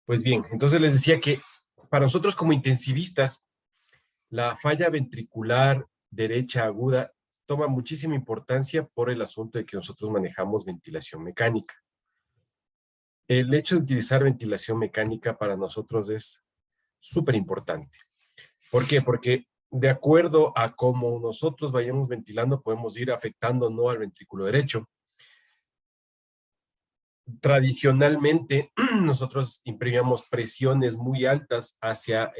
Pues bien, entonces les decía que para nosotros como intensivistas, la falla ventricular derecha aguda toma muchísima importancia por el asunto de que nosotros manejamos ventilación mecánica. El hecho de utilizar ventilación mecánica para nosotros es súper importante. ¿Por qué? Porque de acuerdo a cómo nosotros vayamos ventilando, podemos ir afectando no al ventrículo derecho. Tradicionalmente, nosotros imprimíamos presiones muy altas hacia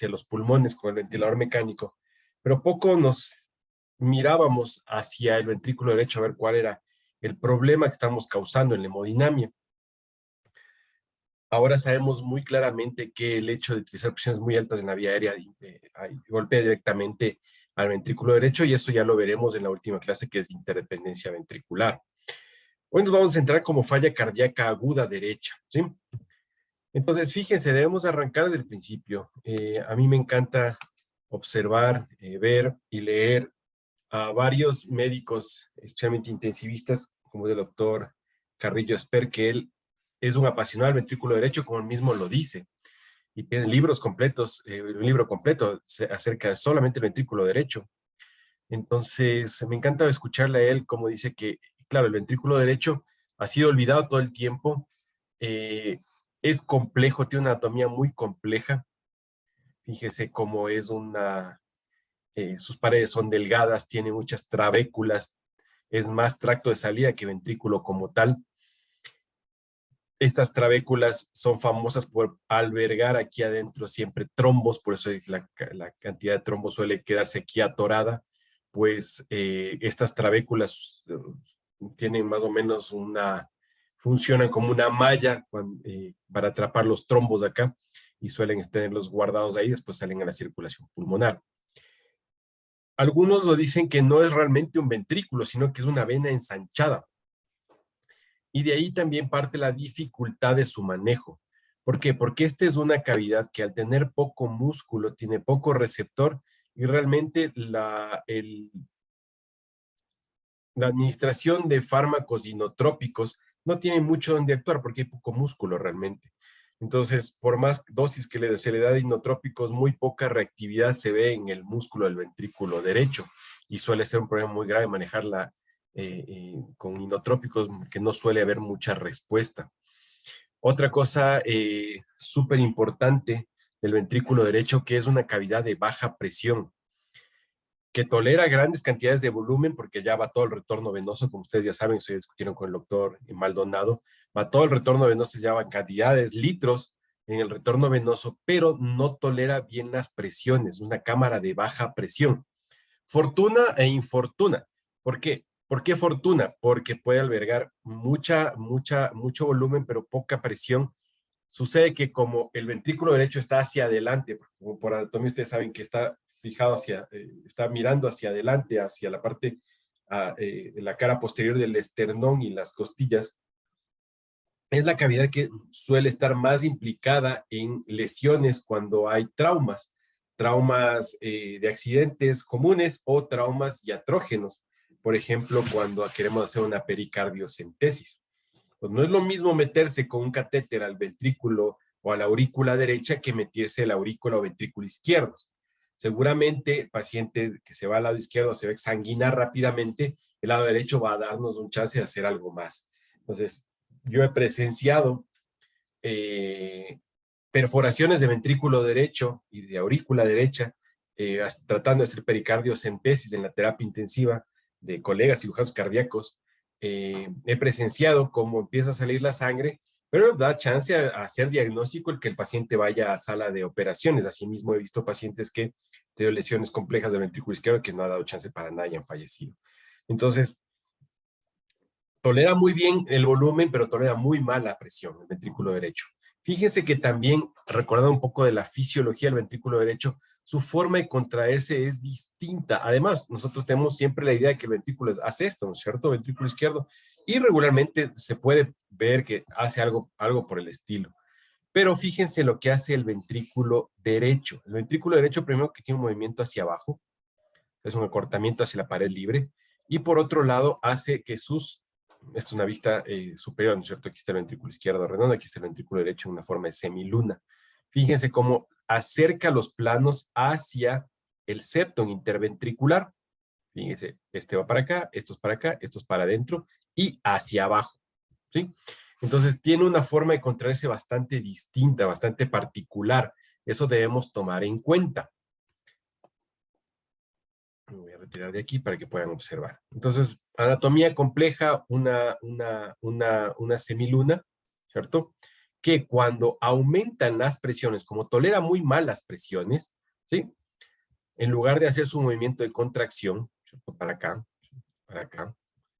los pulmones con el ventilador mecánico, pero poco nos mirábamos hacia el ventrículo derecho a ver cuál era el problema que estamos causando en la hemodinamia. Ahora sabemos muy claramente que el hecho de utilizar presiones muy altas en la vía aérea golpea directamente al ventrículo derecho, y eso ya lo veremos en la última clase, que es interdependencia ventricular. Hoy nos vamos a centrar como falla cardíaca aguda derecha, ¿sí? Entonces, fíjense, debemos arrancar desde el principio. A mí me encanta observar, ver y leer a varios médicos, especialmente intensivistas, como el doctor Carrillo Esper, que él es un apasionado del ventrículo derecho, como él mismo lo dice, y tiene libros completos, un libro completo acerca de solamente el ventrículo derecho. Entonces, me encanta escucharle a él como dice que, claro, el ventrículo derecho ha sido olvidado todo el tiempo, eh, es complejo, tiene una anatomía muy compleja. Fíjese cómo es sus paredes son delgadas, tiene muchas trabéculas, es más tracto de salida que ventrículo como tal. Estas trabéculas son famosas por albergar aquí adentro siempre trombos, por eso la cantidad de trombos suele quedarse aquí atorada, pues estas trabéculas tienen más o menos funcionan como una malla para atrapar los trombos de acá, y suelen tenerlos guardados ahí, después salen a la circulación pulmonar. Algunos lo dicen que no es realmente un ventrículo, sino que es una vena ensanchada. Y de ahí también parte la dificultad de su manejo. ¿Por qué? Porque esta es una cavidad que al tener poco músculo, tiene poco receptor, y realmente la administración de fármacos inotrópicos no tiene mucho donde actuar porque hay poco músculo realmente. Entonces, por más dosis que se le da de inotrópicos, muy poca reactividad se ve en el músculo del ventrículo derecho, y suele ser un problema muy grave manejarla con inotrópicos, que no suele haber mucha respuesta. Otra cosa súper importante del ventrículo derecho, que es una cavidad de baja presión, que tolera grandes cantidades de volumen, porque ya va todo el retorno venoso, como ustedes ya saben, estoy discutiendo con el doctor Maldonado, va todo el retorno venoso, ya va cantidades, litros en el retorno venoso, pero no tolera bien las presiones, una cámara de baja presión. Fortuna e infortuna. ¿Por qué? ¿Por qué fortuna? Porque puede albergar mucho volumen, pero poca presión. Sucede que como el ventrículo derecho está hacia adelante, como por anatomía ustedes saben que está fijado está mirando hacia adelante, hacia la parte de la cara posterior del esternón y las costillas, es la cavidad que suele estar más implicada en lesiones cuando hay traumas de accidentes comunes o traumas diatrógenos. Por ejemplo, cuando queremos hacer una pericardiocentesis. Pues no es lo mismo meterse con un catéter al ventrículo o a la aurícula derecha que meterse a la aurícula o ventrículo izquierdo. Seguramente el paciente que se va al lado izquierdo se va a exsanguinar rápidamente, el lado derecho va a darnos un chance de hacer algo más. Entonces, yo he presenciado eh, perforaciones de ventrículo derecho y de aurícula derecha, tratando de hacer pericardiocentesis en la terapia intensiva de colegas cirujanos cardíacos. He presenciado cómo empieza a salir la sangre, pero da chance a hacer diagnóstico el que el paciente vaya a sala de operaciones. Asimismo, he visto pacientes que tienen lesiones complejas del ventrículo izquierdo que no ha dado chance para nada y han fallecido. Entonces, tolera muy bien el volumen, pero tolera muy mal la presión, el ventrículo derecho. Fíjense que también, recordando un poco de la fisiología del ventrículo derecho, su forma de contraerse es distinta. Además, nosotros tenemos siempre la idea de que el ventrículo hace esto, ¿no es cierto? El ventrículo izquierdo. Y regularmente se puede ver que hace algo por el estilo. Pero fíjense lo que hace el ventrículo derecho. El ventrículo derecho, primero, que tiene un movimiento hacia abajo, es un acortamiento hacia la pared libre, y por otro lado hace que sus Esto es una vista superior, ¿no es cierto? Aquí está el ventrículo izquierdo redondo, aquí está el ventrículo derecho en una forma de semiluna. Fíjense cómo acerca los planos hacia el septum interventricular. Fíjense, este va para acá, esto es para adentro y hacia abajo, ¿sí? Entonces tiene una forma de contraerse bastante distinta, bastante particular. Eso debemos tomar en cuenta. Me voy a retirar de aquí para que puedan observar. Entonces, anatomía compleja, una semiluna, ¿cierto? Que cuando aumentan las presiones, como tolera muy mal las presiones, ¿sí? En lugar de hacer su movimiento de contracción, ¿cierto? Para acá,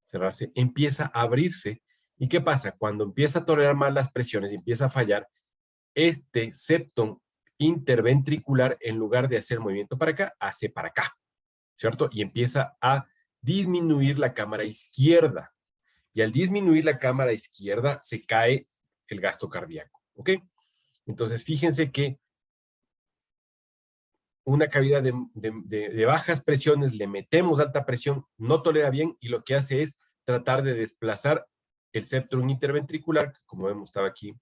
cerrarse, empieza a abrirse. ¿Y qué pasa? Cuando empieza a tolerar mal las presiones, empieza a fallar, este septum interventricular, en lugar de hacer movimiento para acá, hace para acá, ¿cierto? Y empieza a disminuir la cámara izquierda. Y al disminuir la cámara izquierda, se cae el gasto cardíaco, ¿ok? Entonces, fíjense que una cavidad de bajas presiones, le metemos alta presión, no tolera bien y lo que hace es tratar de desplazar el septum interventricular, que como hemos estado aquí,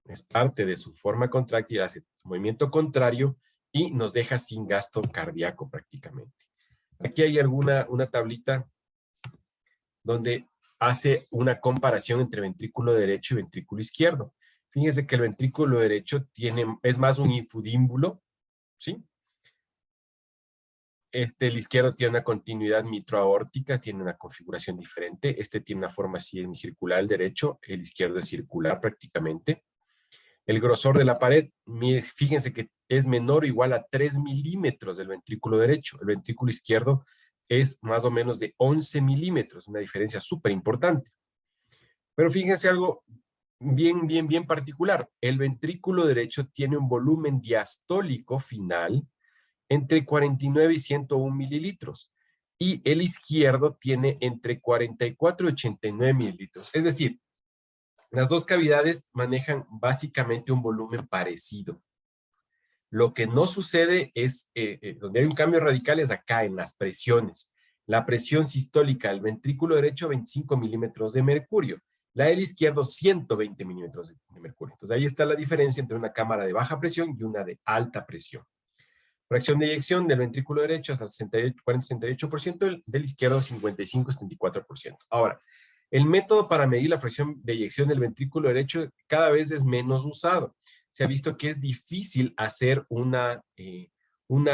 es parte de su forma contráctil, hace movimiento contrario y nos deja sin gasto cardíaco prácticamente. Aquí hay una tablita donde hace una comparación entre ventrículo derecho y ventrículo izquierdo. Fíjense que el ventrículo derecho es más un infundíbulo, ¿sí? El izquierdo tiene una continuidad mitroaórtica, tiene una configuración diferente. Este tiene una forma semicircular, el derecho, el izquierdo es circular prácticamente. El grosor de la pared, fíjense que es menor o igual a 3 milímetros del ventrículo derecho. El ventrículo izquierdo es más o menos de 11 milímetros, una diferencia súper importante. Pero fíjense algo bien particular. El ventrículo derecho tiene un volumen diastólico final entre 49 y 101 mililitros. Y el izquierdo tiene entre 44 y 89 mililitros. Es decir, las dos cavidades manejan básicamente un volumen parecido. Lo que no sucede es, donde hay un cambio radical es acá en las presiones. La presión sistólica del ventrículo derecho, 25 milímetros de mercurio. La del izquierdo, 120 milímetros de mercurio. Entonces ahí está la diferencia entre una cámara de baja presión y una de alta presión. Fracción de eyección del ventrículo derecho hasta 40-68%, del izquierdo 55-74%. Ahora, el método para medir la fracción de eyección del ventrículo derecho cada vez es menos usado. Se ha visto que es difícil hacer una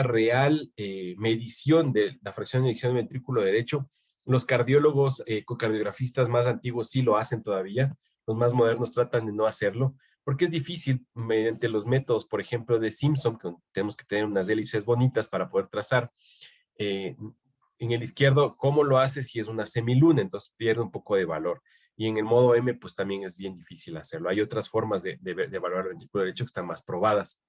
real medición de la fracción de eyección del ventrículo derecho. Los cardiólogos, ecocardiografistas más antiguos sí lo hacen todavía. Los más modernos tratan de no hacerlo, porque es difícil mediante los métodos, por ejemplo, de Simpson, que tenemos que tener unas elipses bonitas para poder trazar. En el izquierdo, ¿cómo lo hace si es una semiluna? Entonces pierde un poco de valor. Y en el modo M, pues también es bien difícil hacerlo. Hay otras formas de evaluar el ventrículo derecho que están más probadas.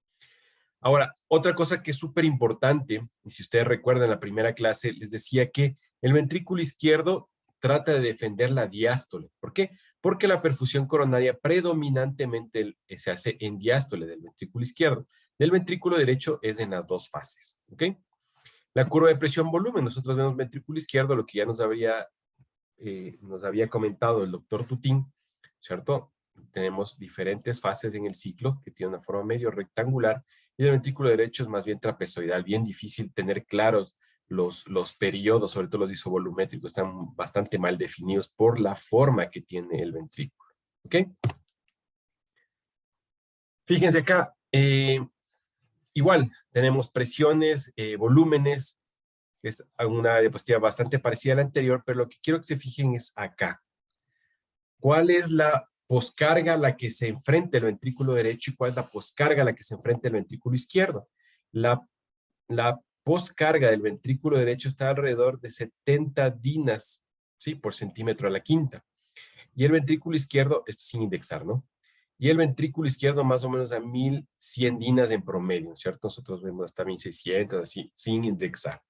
Ahora, otra cosa que es súper importante, y si ustedes recuerdan en la primera clase, les decía que el ventrículo izquierdo trata de defender la diástole. ¿Por qué? Porque la perfusión coronaria predominantemente se hace en diástole del ventrículo izquierdo. Del ventrículo derecho es en las dos fases, ¿ok? La curva de presión-volumen, nosotros vemos ventrículo izquierdo, lo que ya nos había comentado el doctor Tutín, ¿cierto? Tenemos diferentes fases en el ciclo, que tiene una forma medio rectangular, y el ventrículo derecho es más bien trapezoidal, bien difícil tener claros los periodos, sobre todo los isovolumétricos, están bastante mal definidos por la forma que tiene el ventrículo, ¿ok? Fíjense acá, igual, tenemos presiones, volúmenes, que es una diapositiva bastante parecida a la anterior, pero lo que quiero que se fijen es acá. ¿Cuál es la poscarga a la que se enfrenta el ventrículo derecho y cuál es la poscarga a la que se enfrenta el ventrículo izquierdo? La poscarga del ventrículo derecho está alrededor de 70 dinas, ¿sí? Por centímetro a la quinta. Y el ventrículo izquierdo, esto sin indexar, ¿no? Y el ventrículo izquierdo más o menos a 1100 dinas en promedio, ¿cierto? Nosotros vemos hasta 1600, así, sin indexar.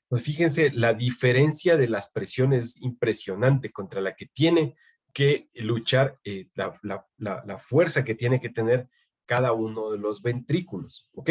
Pues fíjense, la diferencia de las presiones es impresionante contra la que tiene que luchar, la fuerza que tiene que tener cada uno de los ventrículos, ¿ok?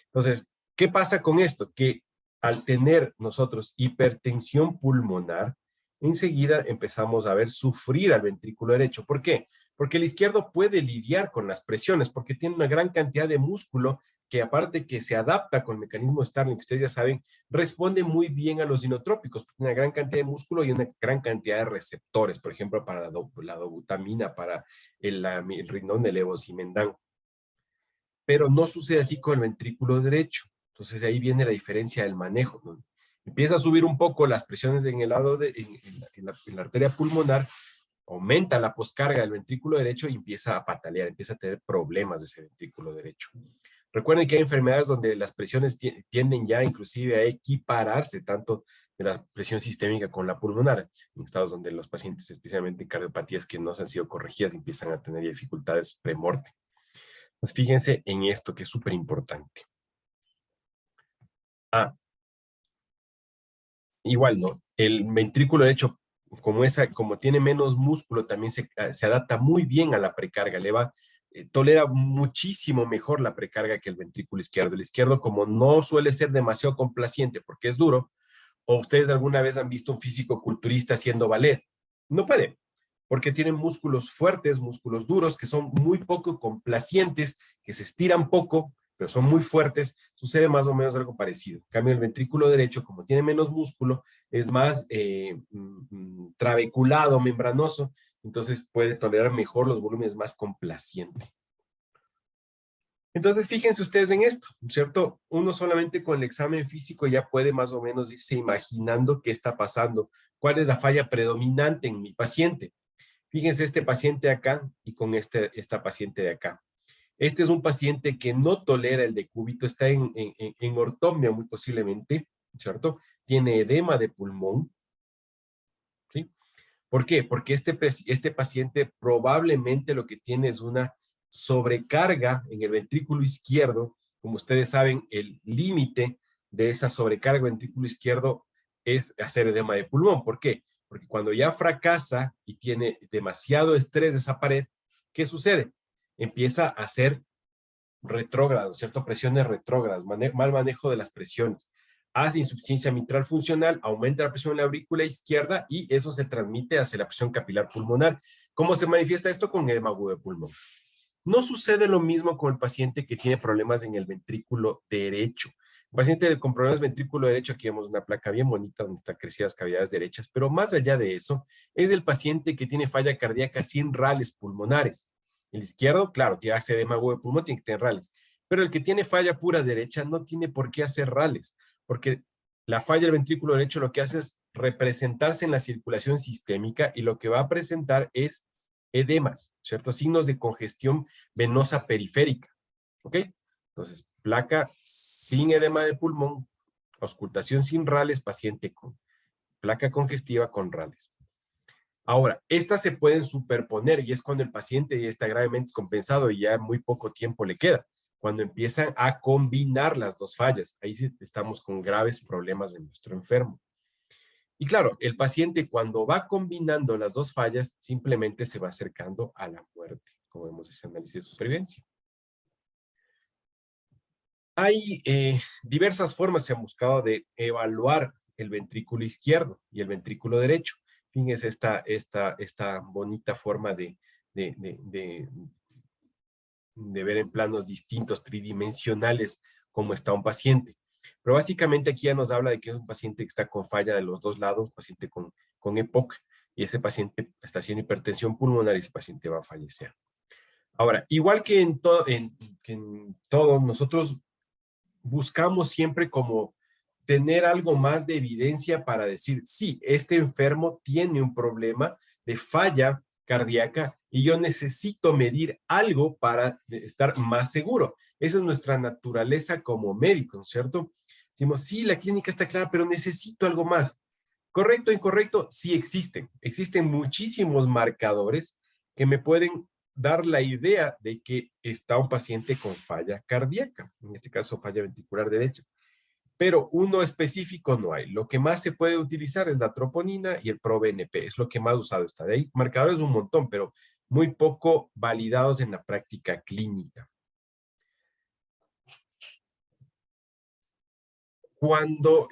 Entonces, ¿qué pasa con esto? Que al tener nosotros hipertensión pulmonar, enseguida empezamos a ver sufrir al ventrículo derecho. ¿Por qué? Porque el izquierdo puede lidiar con las presiones, porque tiene una gran cantidad de músculo que aparte que se adapta con el mecanismo de Starling, que ustedes ya saben, responde muy bien a los inotrópicos, porque tiene una gran cantidad de músculo y una gran cantidad de receptores, por ejemplo, para la dobutamina, para el rinón de levosimendan. Pero no sucede así con el ventrículo derecho. Entonces ahí viene la diferencia del manejo, ¿no? Empieza a subir un poco las presiones en el lado en la arteria pulmonar, aumenta la poscarga del ventrículo derecho y empieza a patalear, empieza a tener problemas de ese ventrículo derecho. Recuerden que hay enfermedades donde las presiones tienden ya inclusive a equipararse tanto de la presión sistémica con la pulmonar, en estados donde los pacientes, especialmente cardiopatías que no se han sido corregidas, empiezan a tener dificultades premorte. Pues fíjense en esto que es súper importante. Ah, igual, ¿no? El ventrículo derecho, como tiene menos músculo, también se adapta muy bien a la precarga, tolera muchísimo mejor la precarga que el ventrículo izquierdo. El izquierdo, como no suele ser demasiado complaciente porque es duro, o ustedes alguna vez han visto un físico culturista haciendo ballet, no puede, porque tienen músculos fuertes, músculos duros, que son muy poco complacientes, que se estiran poco, pero son muy fuertes. Sucede más o menos algo parecido. En cambio, el ventrículo derecho, como tiene menos músculo, es más trabeculado, membranoso, entonces puede tolerar mejor los volúmenes más complacientes. Entonces, fíjense ustedes en esto, ¿cierto? Uno solamente con el examen físico ya puede más o menos irse imaginando qué está pasando, cuál es la falla predominante en mi paciente. Fíjense este paciente acá y con esta paciente de acá. Este es un paciente que no tolera el decúbito, está en ortomia muy posiblemente, ¿cierto? Tiene edema de pulmón, ¿sí? ¿Por qué? Porque este paciente probablemente lo que tiene es una sobrecarga en el ventrículo izquierdo. Como ustedes saben, el límite de esa sobrecarga ventrículo izquierdo es hacer edema de pulmón. ¿Por qué? Porque cuando ya fracasa y tiene demasiado estrés de esa pared, ¿qué sucede? Empieza a hacer retrógrado, ¿cierto? Presiones retrógradas, mal manejo de las presiones. Hace insuficiencia mitral funcional, aumenta la presión en la aurícula izquierda y eso se transmite hacia la presión capilar pulmonar. ¿Cómo se manifiesta esto? Con edema agudo de pulmón. No sucede lo mismo con el paciente que tiene problemas en el ventrículo derecho. El paciente con problemas de ventrículo derecho, aquí vemos una placa bien bonita donde están crecidas cavidades derechas, pero más allá de eso, es el paciente que tiene falla cardíaca sin rales pulmonares. El izquierdo, claro, tiene edema agudo de pulmón, tiene que tener rales, pero el que tiene falla pura derecha no tiene por qué hacer rales, porque la falla del ventrículo derecho lo que hace es representarse en la circulación sistémica y lo que va a presentar es edemas, ¿cierto? Signos de congestión venosa periférica, ¿ok? Entonces, placa sin edema de pulmón, auscultación sin rales, paciente con placa congestiva con rales. Ahora, estas se pueden superponer y es cuando el paciente ya está gravemente descompensado y ya muy poco tiempo le queda, cuando empiezan a combinar las dos fallas. Ahí sí estamos con graves problemas de nuestro enfermo. Y claro, el paciente cuando va combinando las dos fallas, simplemente se va acercando a la muerte, como vemos ese análisis de supervivencia. Hay diversas formas se han buscado de evaluar el ventrículo izquierdo y el ventrículo derecho. Fíjense esta bonita forma de ver en planos distintos, tridimensionales, cómo está un paciente. Pero básicamente aquí ya nos habla de que es un paciente que está con falla de los dos lados, un paciente con EPOC, y ese paciente está haciendo hipertensión pulmonar y ese paciente va a fallecer. Ahora, igual que que en todo, nosotros buscamos siempre como tener algo más de evidencia para decir, sí, este enfermo tiene un problema de falla cardíaca y yo necesito medir algo para estar más seguro. Esa es nuestra naturaleza como médicos, ¿cierto? Decimos, sí, la clínica está clara, pero necesito algo más. ¿Correcto o incorrecto? Sí existen. Existen muchísimos marcadores que me pueden dar la idea de que está un paciente con falla cardíaca, en este caso falla ventricular derecha. Pero uno específico no hay. Lo que más se puede utilizar es la troponina y el ProBNP, es lo que más usado está. De ahí marcadores un montón, pero muy poco validados en la práctica clínica. Cuando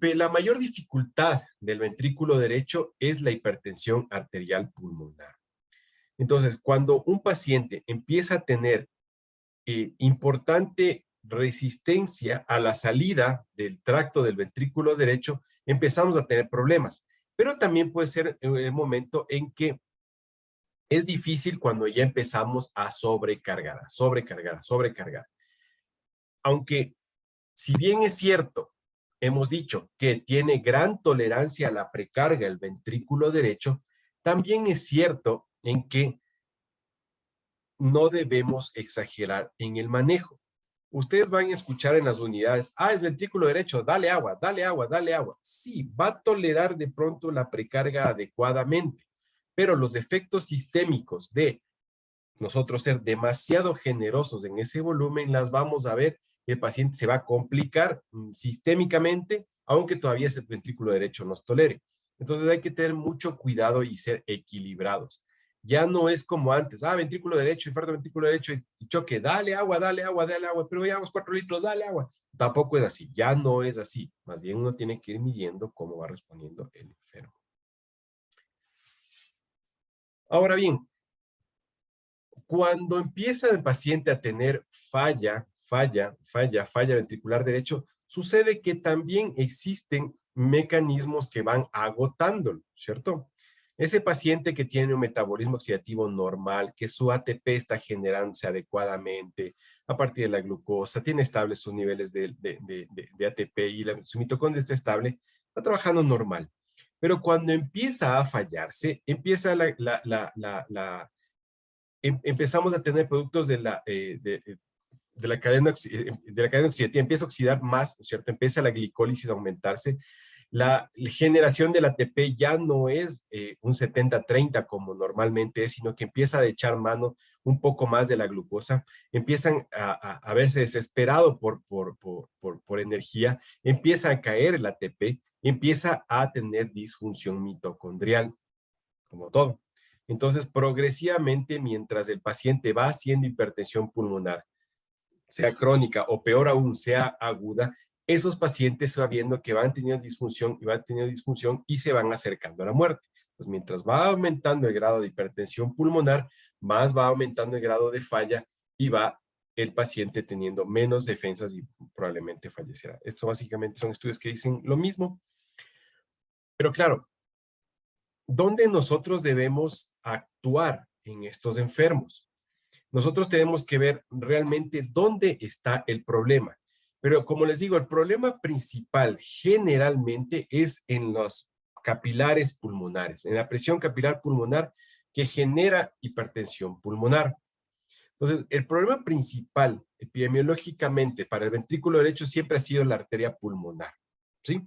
la mayor dificultad del ventrículo derecho es la hipertensión arterial pulmonar. Entonces, cuando un paciente empieza a tener importante resistencia a la salida del tracto del ventrículo derecho, empezamos a tener problemas. Pero también puede ser el momento en que es difícil cuando ya empezamos a sobrecargar, a sobrecargar, a sobrecargar. Aunque, si bien es cierto, hemos dicho que tiene gran tolerancia a la precarga el ventrículo derecho, también es cierto en que no debemos exagerar en el manejo. Ustedes van a escuchar en las unidades, es ventrículo derecho, dale agua, dale agua, dale agua. Sí, va a tolerar de pronto la precarga adecuadamente, pero los efectos sistémicos de nosotros ser demasiado generosos en ese volumen, las vamos a ver, el paciente se va a complicar sistémicamente, aunque todavía ese ventrículo derecho nos tolere. Entonces hay que tener mucho cuidado y ser equilibrados. Ya no es como antes, ventrículo derecho, infarto ventrículo derecho y choque, dale agua, dale agua, dale agua, pero llevamos 4 litros, dale agua. Tampoco es así, ya no es así. Más bien uno tiene que ir midiendo cómo va respondiendo el enfermo. Ahora bien, cuando empieza el paciente a tener falla ventricular derecho, sucede que también existen mecanismos que van agotándolo, ¿cierto? Ese paciente que tiene un metabolismo oxidativo normal, que su ATP está generándose adecuadamente a partir de la glucosa, tiene estables sus niveles de ATP y su mitocondria está estable, está trabajando normal. Pero cuando empieza a fallarse, empieza empezamos a tener productos de la cadena oxidativa, empieza a oxidar más, ¿cierto? Empieza la glicólisis a aumentarse. La generación del ATP ya no es un 70-30 como normalmente es, sino que empieza a echar mano un poco más de la glucosa, empiezan a verse desesperado por energía, empieza a caer el ATP, empieza a tener disfunción mitocondrial, como todo. Entonces, progresivamente, mientras el paciente va haciendo hipertensión pulmonar, sea crónica o peor aún, sea aguda, esos pacientes se va viendo que van teniendo disfunción y se van acercando a la muerte. Pues mientras va aumentando el grado de hipertensión pulmonar, más va aumentando el grado de falla y va el paciente teniendo menos defensas y probablemente fallecerá. Esto básicamente son estudios que dicen lo mismo. Pero claro, ¿dónde nosotros debemos actuar en estos enfermos? Nosotros tenemos que ver realmente dónde está el problema. Pero como les digo, el problema principal generalmente es en los capilares pulmonares, en la presión capilar pulmonar que genera hipertensión pulmonar. Entonces, el problema principal epidemiológicamente para el ventrículo derecho siempre ha sido la arteria pulmonar, ¿sí?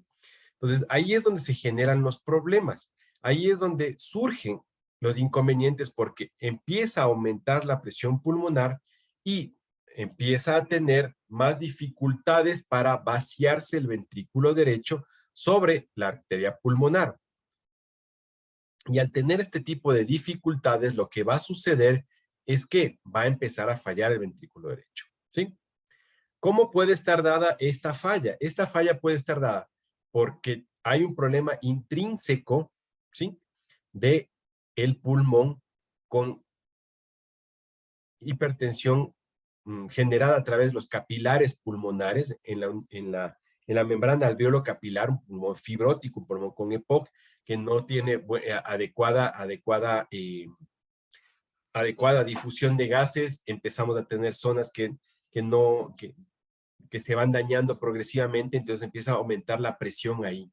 Entonces, ahí es donde se generan los problemas. Ahí es donde surgen los inconvenientes porque empieza a aumentar la presión pulmonar y empieza a tener más dificultades para vaciarse el ventrículo derecho sobre la arteria pulmonar. Y al tener este tipo de dificultades, lo que va a suceder es que va a empezar a fallar el ventrículo derecho, ¿sí? ¿Cómo puede estar dada esta falla? Esta falla puede estar dada porque hay un problema intrínseco, ¿sí? De el pulmón con hipertensión generada a través de los capilares pulmonares en la membrana alveolo capilar, un pulmón fibrótico, un pulmón con EPOC, que no tiene adecuada difusión de gases, empezamos a tener zonas que se van dañando progresivamente, entonces empieza a aumentar la presión ahí.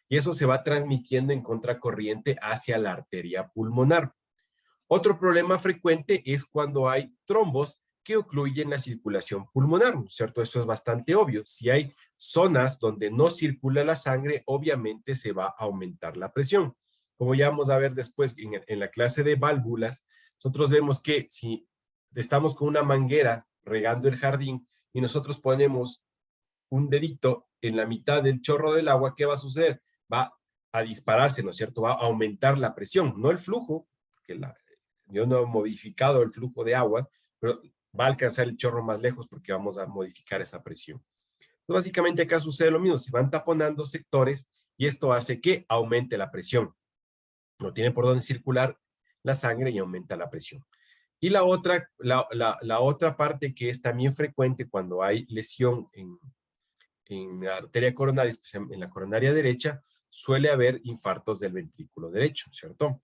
Y eso se va transmitiendo en contracorriente hacia la arteria pulmonar. Otro problema frecuente es cuando hay trombos que ocluyen la circulación pulmonar, ¿cierto? Eso es bastante obvio. Si hay zonas donde no circula la sangre, obviamente se va a aumentar la presión. Como ya vamos a ver después en la clase de válvulas, nosotros vemos que si estamos con una manguera regando el jardín y nosotros ponemos un dedito en la mitad del chorro del agua, ¿qué va a suceder? Va a dispararse, ¿no es cierto? Va a aumentar la presión, no el flujo, porque yo no he modificado el flujo de agua, pero va a alcanzar el chorro más lejos porque vamos a modificar esa presión. Básicamente acá sucede lo mismo, se van taponando sectores y esto hace que aumente la presión. No tiene por dónde circular la sangre y aumenta la presión. Y la otra parte que es también frecuente cuando hay lesión en la arteria coronaria, especialmente en la coronaria derecha, suele haber infartos del ventrículo derecho, ¿cierto?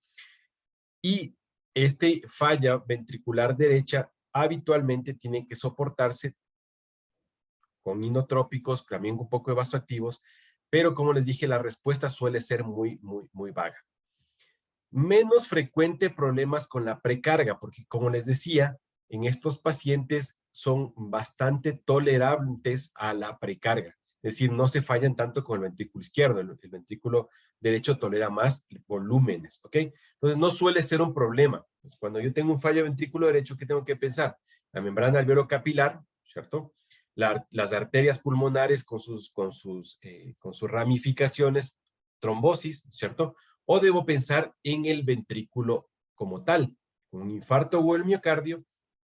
Y este falla ventricular derecha habitualmente tiene que soportarse con inotrópicos, también un poco de vasoactivos, pero como les dije, la respuesta suele ser muy vaga. Menos frecuente problemas con la precarga, porque como les decía, en estos pacientes son bastante tolerantes a la precarga. Es decir, no se fallan tanto con el ventrículo izquierdo, el ventrículo derecho tolera más volúmenes, ¿ok? Entonces no suele ser un problema. Cuando yo tengo un fallo de ventrículo derecho, ¿qué tengo que pensar? La membrana alveolo capilar, ¿cierto? Las arterias pulmonares con sus ramificaciones, trombosis, ¿cierto? O debo pensar en el ventrículo como tal, un infarto o el miocardio,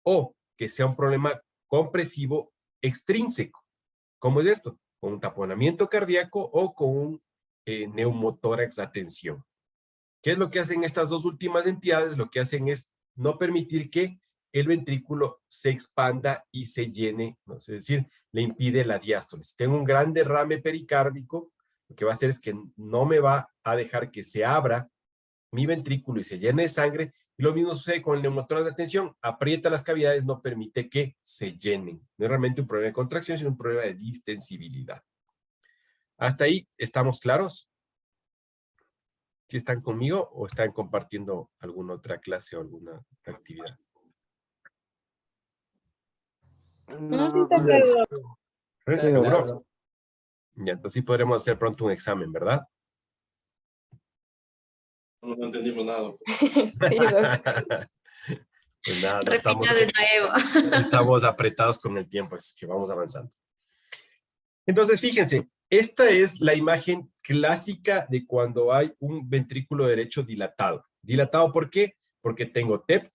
o que sea un problema compresivo extrínseco. ¿Cómo es esto? Con un taponamiento cardíaco o con un neumotórax a tensión. ¿Qué es lo que hacen estas dos últimas entidades? Lo que hacen es no permitir que el ventrículo se expanda y se llene, ¿no? Es decir, le impide la diástole. Si tengo un gran derrame pericárdico, lo que va a hacer es que no me va a dejar que se abra mi ventrículo y se llene de sangre, y lo mismo sucede con el neumotórax de tensión, aprieta las cavidades, no permite que se llenen. No es realmente un problema de contracción, sino un problema de distensibilidad. ¿Hasta ahí estamos claros? ¿Si están conmigo o están compartiendo alguna otra clase o alguna actividad? No, sí está claro. ¿Seguro? Ya, entonces sí podremos hacer pronto un examen, ¿verdad? No entendimos nada. Sí, Pues nada, no Repita de nuevo. estamos apretados con el tiempo, es que vamos avanzando. Entonces, fíjense, esta es la imagen clásica de cuando hay un ventrículo derecho dilatado. ¿Dilatado por qué? Porque tengo TEP,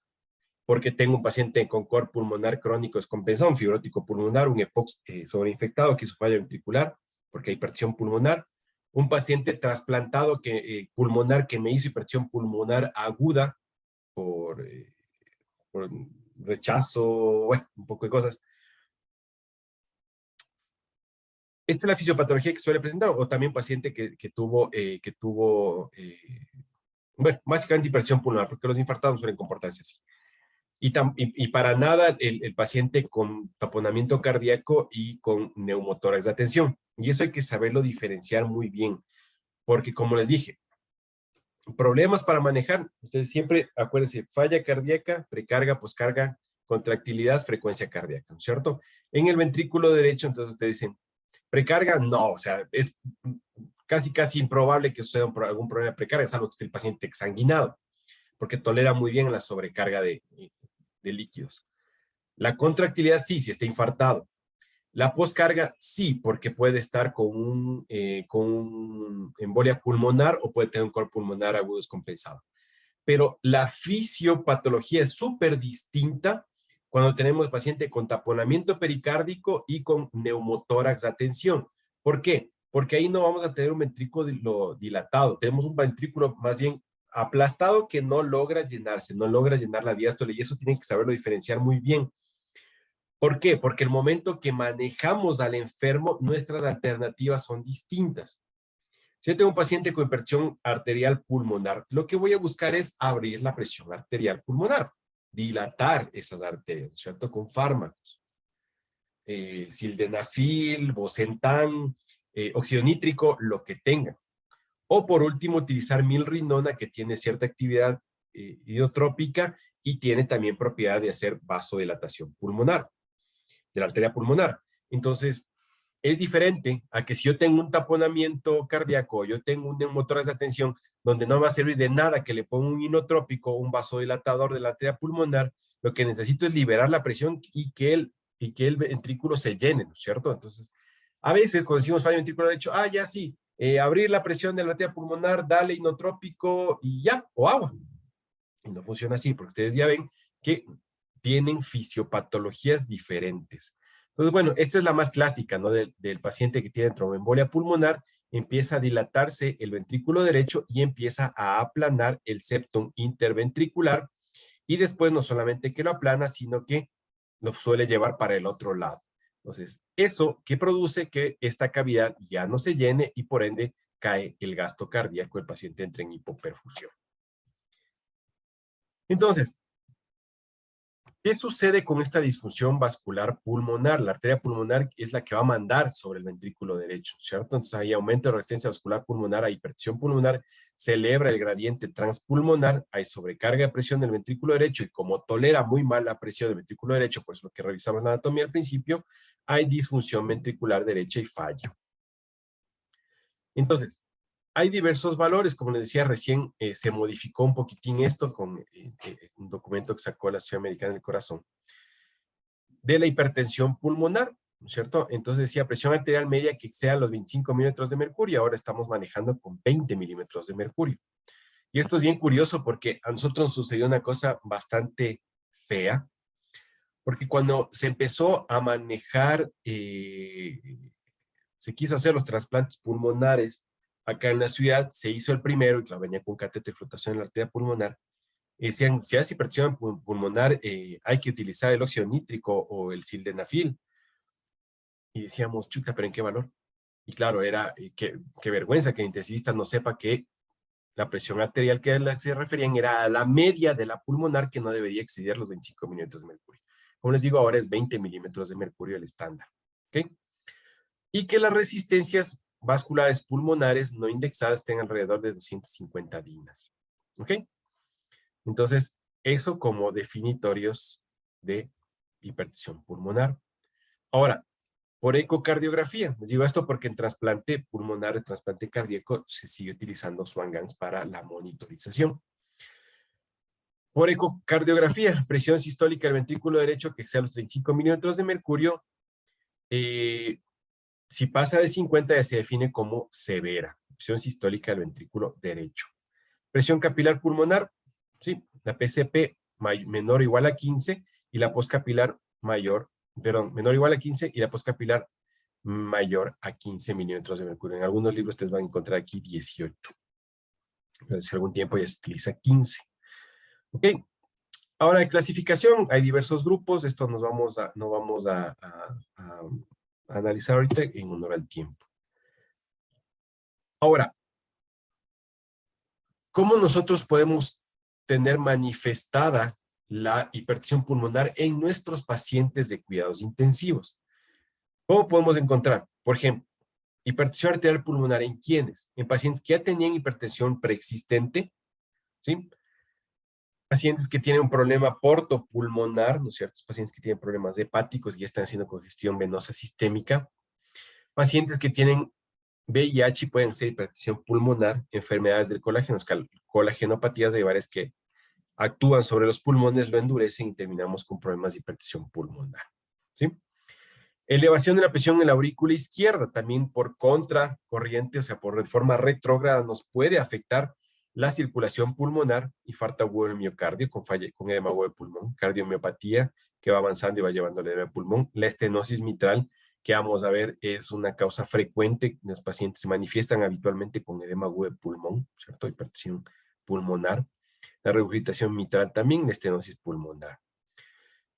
porque tengo un paciente con cor pulmonar crónico descompensado, un fibrótico pulmonar, un EPOX sobreinfectado que hizo falla ventricular, porque hay hipertensión pulmonar, un paciente trasplantado pulmonar que me hizo hipertensión pulmonar aguda por rechazo, bueno, un poco de cosas. Esta es la fisiopatología que suele presentar, o también paciente que tuvo, bueno, básicamente hipertensión pulmonar, porque los infartados suelen comportarse así. Y para nada el paciente con taponamiento cardíaco y con neumotórax de tensión. Y eso hay que saberlo diferenciar muy bien, porque como les dije, problemas para manejar, ustedes siempre acuérdense, falla cardíaca, precarga, poscarga, contractilidad, frecuencia cardíaca, ¿no es cierto? En el ventrículo derecho, entonces ustedes dicen, precarga, no, o sea, es casi improbable que suceda algún problema de precarga, salvo que esté el paciente exsanguinado, porque tolera muy bien la sobrecarga de líquidos. La contractilidad sí, si está infartado. La poscarga sí, porque puede estar con un embolia pulmonar o puede tener un cor pulmonar agudo descompensado. Pero la fisiopatología es súper distinta cuando tenemos paciente con taponamiento pericárdico y con neumotórax a tensión. ¿Por qué? Porque ahí no vamos a tener un ventrículo dilatado, tenemos un ventrículo más bien aplastado que no logra llenarse, no logra llenar la diástole, y eso tienen que saberlo diferenciar muy bien. ¿Por qué? Porque el momento que manejamos al enfermo, nuestras alternativas son distintas. Si yo tengo un paciente con hipertensión arterial pulmonar, lo que voy a buscar es abrir la presión arterial pulmonar, dilatar esas arterias, ¿cierto? Con fármacos. Sildenafil, Bosentan, óxido nítrico, lo que tengan. O por último, utilizar milrinona, que tiene cierta actividad hidrotrópica y tiene también propiedad de hacer vasodilatación pulmonar, de la arteria pulmonar. Entonces, es diferente a que si yo tengo un taponamiento cardíaco, yo tengo un neumotórax de tensión, donde no va a servir de nada que le ponga un inotrópico, un vasodilatador de la arteria pulmonar, lo que necesito es liberar la presión y que el ventrículo se llene, ¿no es cierto? Entonces, a veces cuando decimos fallo ventrículo derecho, ya sí, abrir la presión de la arteria pulmonar, dale inotrópico y ya, o agua. Y no funciona así, porque ustedes ya ven que tienen fisiopatologías diferentes. Entonces, bueno, esta es la más clásica, ¿no? Del paciente que tiene tromboembolia pulmonar, empieza a dilatarse el ventrículo derecho y empieza a aplanar el septum interventricular, y después no solamente que lo aplana, sino que lo suele llevar para el otro lado. Entonces, eso que produce que esta cavidad ya no se llene y por ende cae el gasto cardíaco, el paciente entra en hipoperfusión. Entonces, ¿qué sucede con esta disfunción vascular pulmonar? La arteria pulmonar es la que va a mandar sobre el ventrículo derecho, ¿cierto? Entonces hay aumento de resistencia vascular pulmonar, hay hipertensión pulmonar, se eleva el gradiente transpulmonar, hay sobrecarga de presión del ventrículo derecho y como tolera muy mal la presión del ventrículo derecho, pues lo que revisamos en la anatomía al principio, hay disfunción ventricular derecha y fallo. Entonces, hay diversos valores, como les decía recién, se modificó un poquitín esto con un documento que sacó la Sociedad Americana del Corazón, de la hipertensión pulmonar, ¿no es cierto? Entonces decía presión arterial media que exceda los 25 milímetros de mercurio, ahora estamos manejando con 20 milímetros de mercurio. Y esto es bien curioso porque a nosotros nos sucedió una cosa bastante fea, porque cuando se empezó a manejar, se quiso hacer los trasplantes pulmonares acá en la ciudad, se hizo el primero, y claro, venía con catéter de flotación en la arteria pulmonar, decían, si hace hipertensión pulmonar, hay que utilizar el óxido nítrico o el sildenafil. Y decíamos, chuta, ¿pero en qué valor? Y claro, era, qué vergüenza que el intensivista no sepa que la presión arterial que se referían era a la media de la pulmonar, que no debería exceder los 25 milímetros de mercurio. Como les digo, ahora es 20 milímetros de mercurio el estándar. ¿Ok? Y que las resistencias vasculares pulmonares no indexadas estén alrededor de 250 dinas. ¿Ok? Entonces, eso como definitorios de hipertensión pulmonar. Ahora, por ecocardiografía, les digo esto porque en trasplante pulmonar, en trasplante cardíaco, se sigue utilizando Swan-Ganz para la monitorización. Por ecocardiografía, presión sistólica del ventrículo derecho que excede los 35 milímetros de mercurio, si pasa de 50 ya se define como severa, presión sistólica del ventrículo derecho. Presión capilar pulmonar, sí, la PCP menor o igual a 15 y la postcapilar menor o igual a 15 y la postcapilar mayor a 15 milímetros de mercurio. En algunos libros ustedes van a encontrar aquí 18. Pero hace algún tiempo ya se utiliza 15. Ok. Ahora de clasificación, hay diversos grupos. Esto no vamos a analizar ahorita en honor al tiempo. Ahora, ¿cómo nosotros podemos tener manifestada la hipertensión pulmonar en nuestros pacientes de cuidados intensivos? ¿Cómo podemos encontrar? Por ejemplo, hipertensión arterial pulmonar en quiénes? En pacientes que ya tenían hipertensión preexistente, ¿sí? Pacientes que tienen un problema portopulmonar, ¿no es cierto? Pacientes que tienen problemas hepáticos y ya están haciendo congestión venosa sistémica. Pacientes que tienen VIH y pueden ser hipertensión pulmonar, enfermedades del colágeno, colagenopatías de varias que actúan sobre los pulmones, lo endurecen y terminamos con problemas de hipertensión pulmonar, ¿sí? Elevación de la presión en la aurícula izquierda, también por contracorriente, o sea, por forma retrógrada, nos puede afectar la circulación pulmonar, infarto agudo del miocardio con edema agudo de pulmón, cardiomiopatía que va avanzando y va llevando al edema de pulmón, la estenosis mitral, que vamos a ver es una causa frecuente, los pacientes se manifiestan habitualmente con edema agudo de pulmón, ¿cierto? Hipertensión pulmonar, la regurgitación mitral también, la estenosis pulmonar.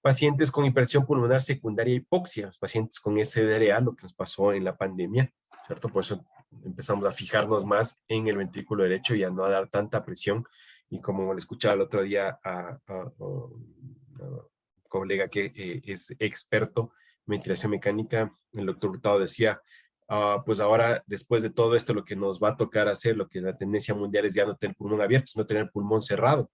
Pacientes con hipertensión pulmonar secundaria hipoxia, los pacientes con SDRA, lo que nos pasó en la pandemia, ¿cierto? Por eso empezamos a fijarnos más en el ventrículo derecho y a no dar tanta presión. Y como le escuchaba el otro día a un colega que es experto en ventilación mecánica, el doctor Hurtado decía, pues ahora, después de todo esto, lo que nos va a tocar hacer, lo que la tendencia mundial es ya no tener pulmón abierto, sino tener pulmón cerrado.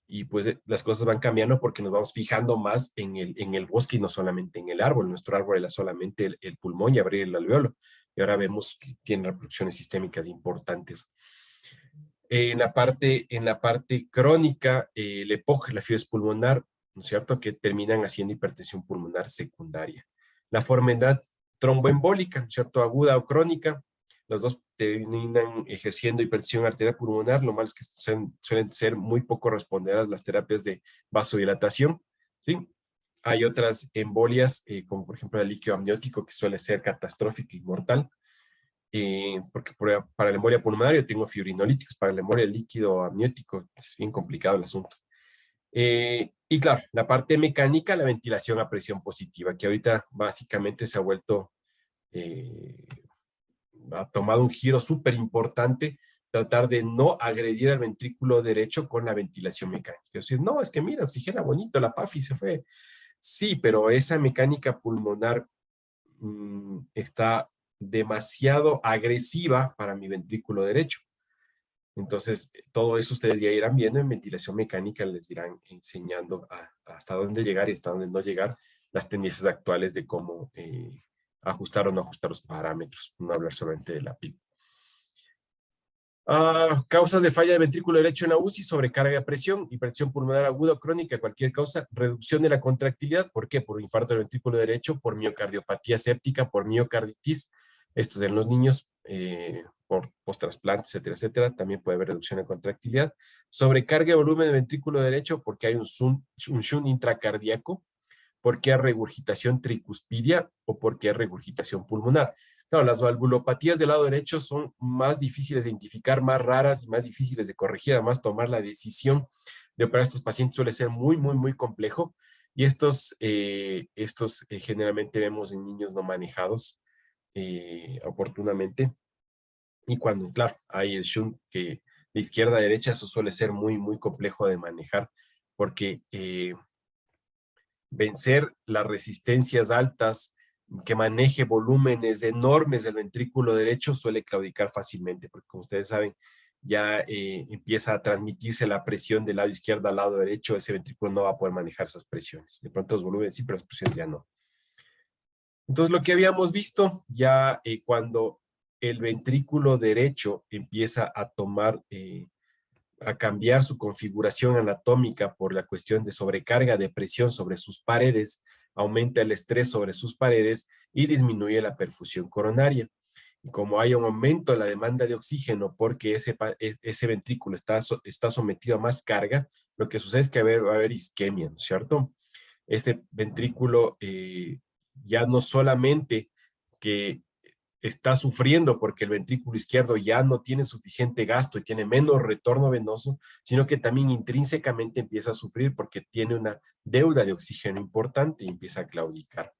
Y pues las cosas van cambiando porque nos vamos fijando más en el bosque y no solamente en el árbol. Nuestro árbol era solamente el pulmón y abrir el alveolo. Y ahora vemos que tiene reproducciones sistémicas importantes. En la parte crónica, el EPOC, la fibrosis pulmonar, ¿no es cierto?, que terminan haciendo hipertensión pulmonar secundaria. La enfermedad tromboembólica, ¿no es cierto?, aguda o crónica, los dos terminan ejerciendo hipertensión arterial pulmonar. Lo malo es que suelen ser muy poco responderas las terapias de vasodilatación, ¿sí? Hay otras embolias, como por ejemplo el líquido amniótico, que suele ser catastrófico y mortal, porque para la embolia pulmonar yo tengo fibrinolíticos, para la embolia líquido amniótico es bien complicado el asunto. Y claro, la parte mecánica, la ventilación a presión positiva, que ahorita básicamente se ha vuelto, eh, ha tomado un giro súper importante, tratar de no agredir al ventrículo derecho con la ventilación mecánica. Es decir, no, es que mira, oxigena bonito, la PAFI se fue. Sí, pero esa mecánica pulmonar está demasiado agresiva para mi ventrículo derecho. Entonces, todo eso ustedes ya irán viendo en ventilación mecánica, les irán enseñando hasta dónde llegar y hasta dónde no llegar, las tendencias actuales de cómo ajustar o no ajustar los parámetros, no hablar solamente de la PIB. Causas de falla de ventrículo derecho en la UCI: sobrecarga de presión, hipertensión pulmonar aguda o crónica, cualquier causa, reducción de la contractilidad. ¿Por qué? Por infarto del ventrículo derecho, por miocardiopatía séptica, por miocarditis. Esto es en los niños, por post-trasplante, etcétera, etcétera. También puede haber reducción de contractilidad. Sobrecarga de volumen del ventrículo derecho porque hay un shunt intracardíaco, porque hay regurgitación tricuspidia o porque hay regurgitación pulmonar. Claro, las valvulopatías del lado derecho son más difíciles de identificar, más raras y más difíciles de corregir. Además, tomar la decisión de operar a estos pacientes suele ser muy, muy, muy complejo. Y estos generalmente vemos en niños no manejados oportunamente. Y cuando, claro, hay el shunt que de izquierda a derecha, eso suele ser muy, muy complejo de manejar porque vencer las resistencias altas, que maneje volúmenes enormes del ventrículo derecho, suele claudicar fácilmente, porque como ustedes saben, ya empieza a transmitirse la presión del lado izquierdo al lado derecho, ese ventrículo no va a poder manejar esas presiones. De pronto los volúmenes sí, pero las presiones ya no. Entonces, lo que habíamos visto ya cuando el ventrículo derecho empieza a tomar a cambiar su configuración anatómica por la cuestión de sobrecarga de presión sobre sus paredes, aumenta el estrés sobre sus paredes y disminuye la perfusión coronaria. Y como hay un aumento en la demanda de oxígeno porque ese ventrículo está sometido a más carga, lo que sucede es que va a haber isquemia, ¿no es cierto? Este ventrículo ya no solamente que está sufriendo porque el ventrículo izquierdo ya no tiene suficiente gasto y tiene menos retorno venoso, sino que también intrínsecamente empieza a sufrir porque tiene una deuda de oxígeno importante y empieza a claudicar.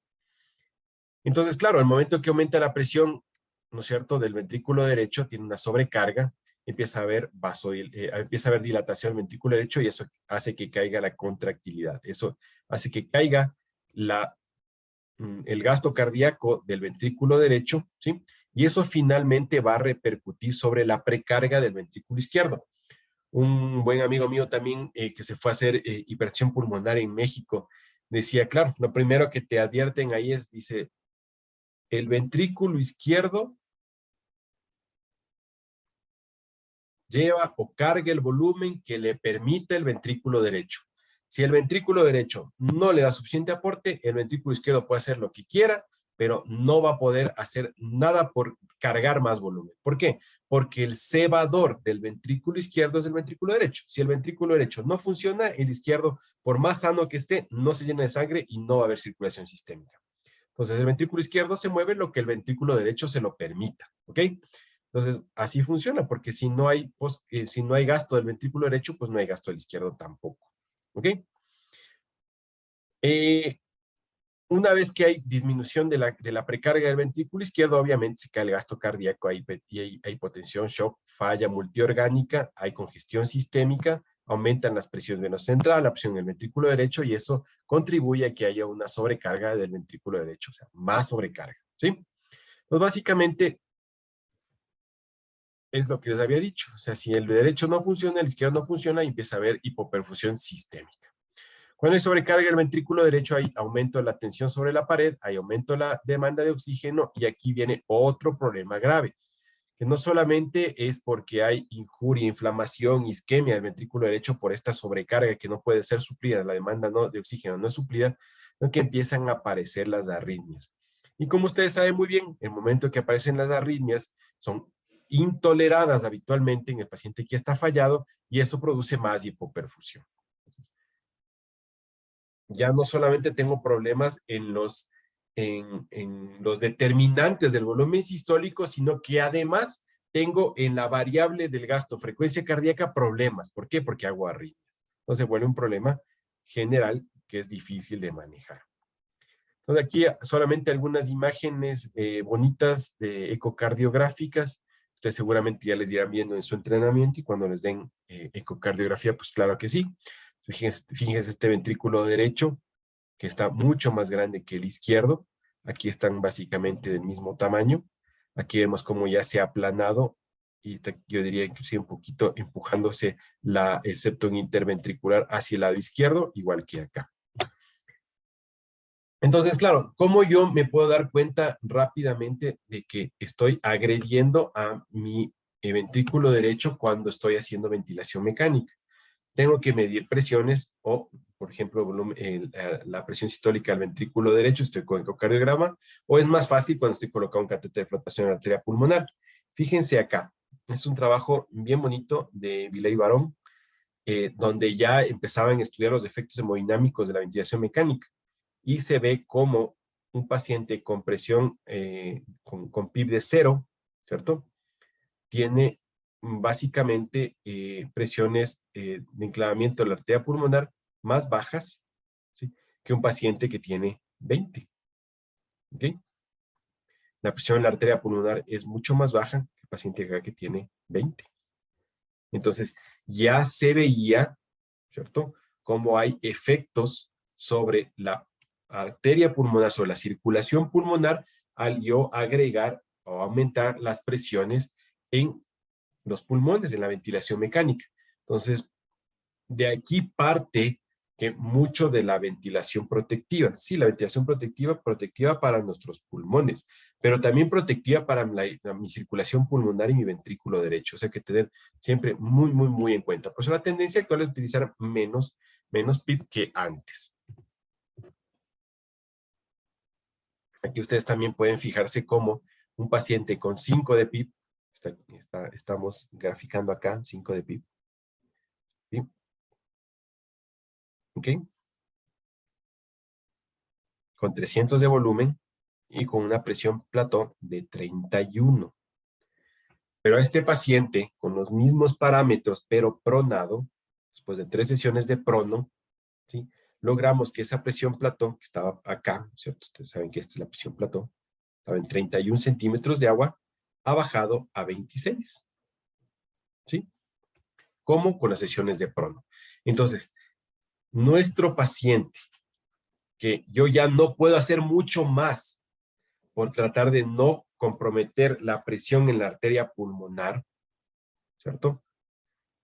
Entonces, claro, al momento que aumenta la presión, ¿no es cierto?, del ventrículo derecho, tiene una sobrecarga, empieza a haber empieza a haber dilatación del ventrículo derecho y eso hace que caiga la contractilidad. Eso hace que caiga el gasto cardíaco del ventrículo derecho, ¿sí? Y eso finalmente va a repercutir sobre la precarga del ventrículo izquierdo. Un buen amigo mío también que se fue a hacer hipertensión pulmonar en México, decía, claro, lo primero que te advierten ahí es, dice, el ventrículo izquierdo lleva o carga el volumen que le permite el ventrículo derecho. Si el ventrículo derecho no le da suficiente aporte, el ventrículo izquierdo puede hacer lo que quiera, pero no va a poder hacer nada por cargar más volumen. ¿Por qué? Porque el cebador del ventrículo izquierdo es el ventrículo derecho. Si el ventrículo derecho no funciona, el izquierdo, por más sano que esté, no se llena de sangre y no va a haber circulación sistémica. Entonces, el ventrículo izquierdo se mueve lo que el ventrículo derecho se lo permita, ¿ok? Entonces, así funciona, porque si no hay gasto del ventrículo derecho, pues no hay gasto del izquierdo tampoco, ¿ok? Eh, una vez que hay disminución de la precarga del ventrículo izquierdo, obviamente se cae el gasto cardíaco, hay hipotensión, shock, falla multiorgánica, hay congestión sistémica, aumentan las presiones venosa central, la presión del ventrículo derecho, y eso contribuye a que haya una sobrecarga del ventrículo derecho, o sea, más sobrecarga, ¿sí? Pues básicamente es lo que les había dicho, o sea, si el derecho no funciona, el izquierdo no funciona, y empieza a haber hipoperfusión sistémica. Cuando hay sobrecarga del ventrículo derecho, hay aumento de la tensión sobre la pared, hay aumento de la demanda de oxígeno, y aquí viene otro problema grave, que no solamente es porque hay injuria, inflamación, isquemia del ventrículo derecho por esta sobrecarga que no puede ser suplida, la demanda de oxígeno no es suplida, sino que empiezan a aparecer las arritmias. Y como ustedes saben muy bien, el momento que aparecen las arritmias son intoleradas habitualmente en el paciente que está fallado, y eso produce más hipoperfusión. ya no solamente tengo problemas en los determinantes del volumen sistólico, sino que además tengo en la variable del gasto frecuencia cardíaca problemas. ¿Por qué? Porque hago arritmias. Entonces vuelve un problema general que es difícil de manejar. Entonces aquí solamente algunas imágenes bonitas de ecocardiográficas. Ustedes seguramente ya les irán viendo en su entrenamiento y cuando les den ecocardiografía, pues claro que sí. Fíjense este ventrículo derecho, que está mucho más grande que el izquierdo. Aquí están básicamente del mismo tamaño. Aquí vemos cómo ya se ha aplanado y está, yo diría inclusive un poquito empujándose el septo interventricular hacia el lado izquierdo, igual que acá. Entonces, claro, ¿cómo yo me puedo dar cuenta rápidamente de que estoy agrediendo a mi ventrículo derecho cuando estoy haciendo ventilación mecánica? Tengo que medir presiones o, por ejemplo, la presión sistólica del ventrículo derecho, estoy con ecocardiograma, o es más fácil cuando estoy colocando un catéter de flotación en la arteria pulmonar. Fíjense acá, es un trabajo bien bonito de Villay y Barón, donde ya empezaban a estudiar los efectos hemodinámicos de la ventilación mecánica y se ve como un paciente con presión, con PIB de 0, ¿cierto? Tiene básicamente presiones de enclavamiento de la arteria pulmonar más bajas, ¿sí?, que un paciente que tiene 20. ¿Ok? La presión en la arteria pulmonar es mucho más baja que el paciente acá que tiene 20. Entonces, ya se veía, ¿cierto?, cómo hay efectos sobre la arteria pulmonar, sobre la circulación pulmonar, al yo agregar o aumentar las presiones en los pulmones, en la ventilación mecánica. Entonces, de aquí parte que mucho de la ventilación protectiva, sí, la ventilación protectiva para nuestros pulmones, pero también protectiva para mi circulación pulmonar y mi ventrículo derecho. O sea, que tener siempre muy, muy, muy en cuenta. Por eso la tendencia actual es utilizar menos PIB que antes. Aquí ustedes también pueden fijarse cómo un paciente con 5 de PIB, estamos graficando acá 5 de PIB, ¿sí? ¿Ok? Con 300 de volumen y con una presión plató de 31. Pero a este paciente, con los mismos parámetros, pero pronado, después de 3 sesiones de prono, ¿sí?, logramos que esa presión plató, que estaba acá, ¿cierto? Ustedes saben que esta es la presión plató, estaba en 31 centímetros de agua, ha bajado a 26. ¿Sí? ¿Cómo? Con las sesiones de prono. Entonces, nuestro paciente, que yo ya no puedo hacer mucho más por tratar de no comprometer la presión en la arteria pulmonar, ¿cierto?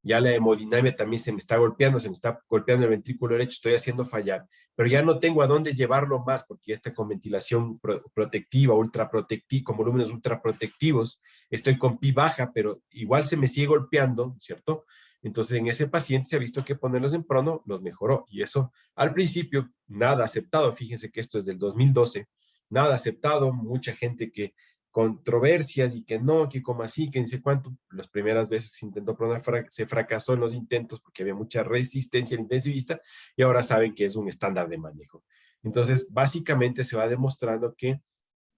Ya la hemodinamia también se me está golpeando el ventrículo derecho, estoy haciendo fallar, pero ya no tengo a dónde llevarlo más porque ya está con ventilación protectiva, ultraprotectiva, con volúmenes ultraprotectivos, estoy con pi baja, pero igual se me sigue golpeando, ¿cierto? Entonces en ese paciente se ha visto que ponerlos en prono los mejoró y eso al principio nada aceptado. Fíjense que esto es del 2012, nada aceptado, mucha gente que controversias y que no, que como así, que ni sé cuánto. Las primeras veces se intentó pronar, se fracasó en los intentos porque había mucha resistencia al intensivista y ahora saben que es un estándar de manejo. Entonces, básicamente se va demostrando que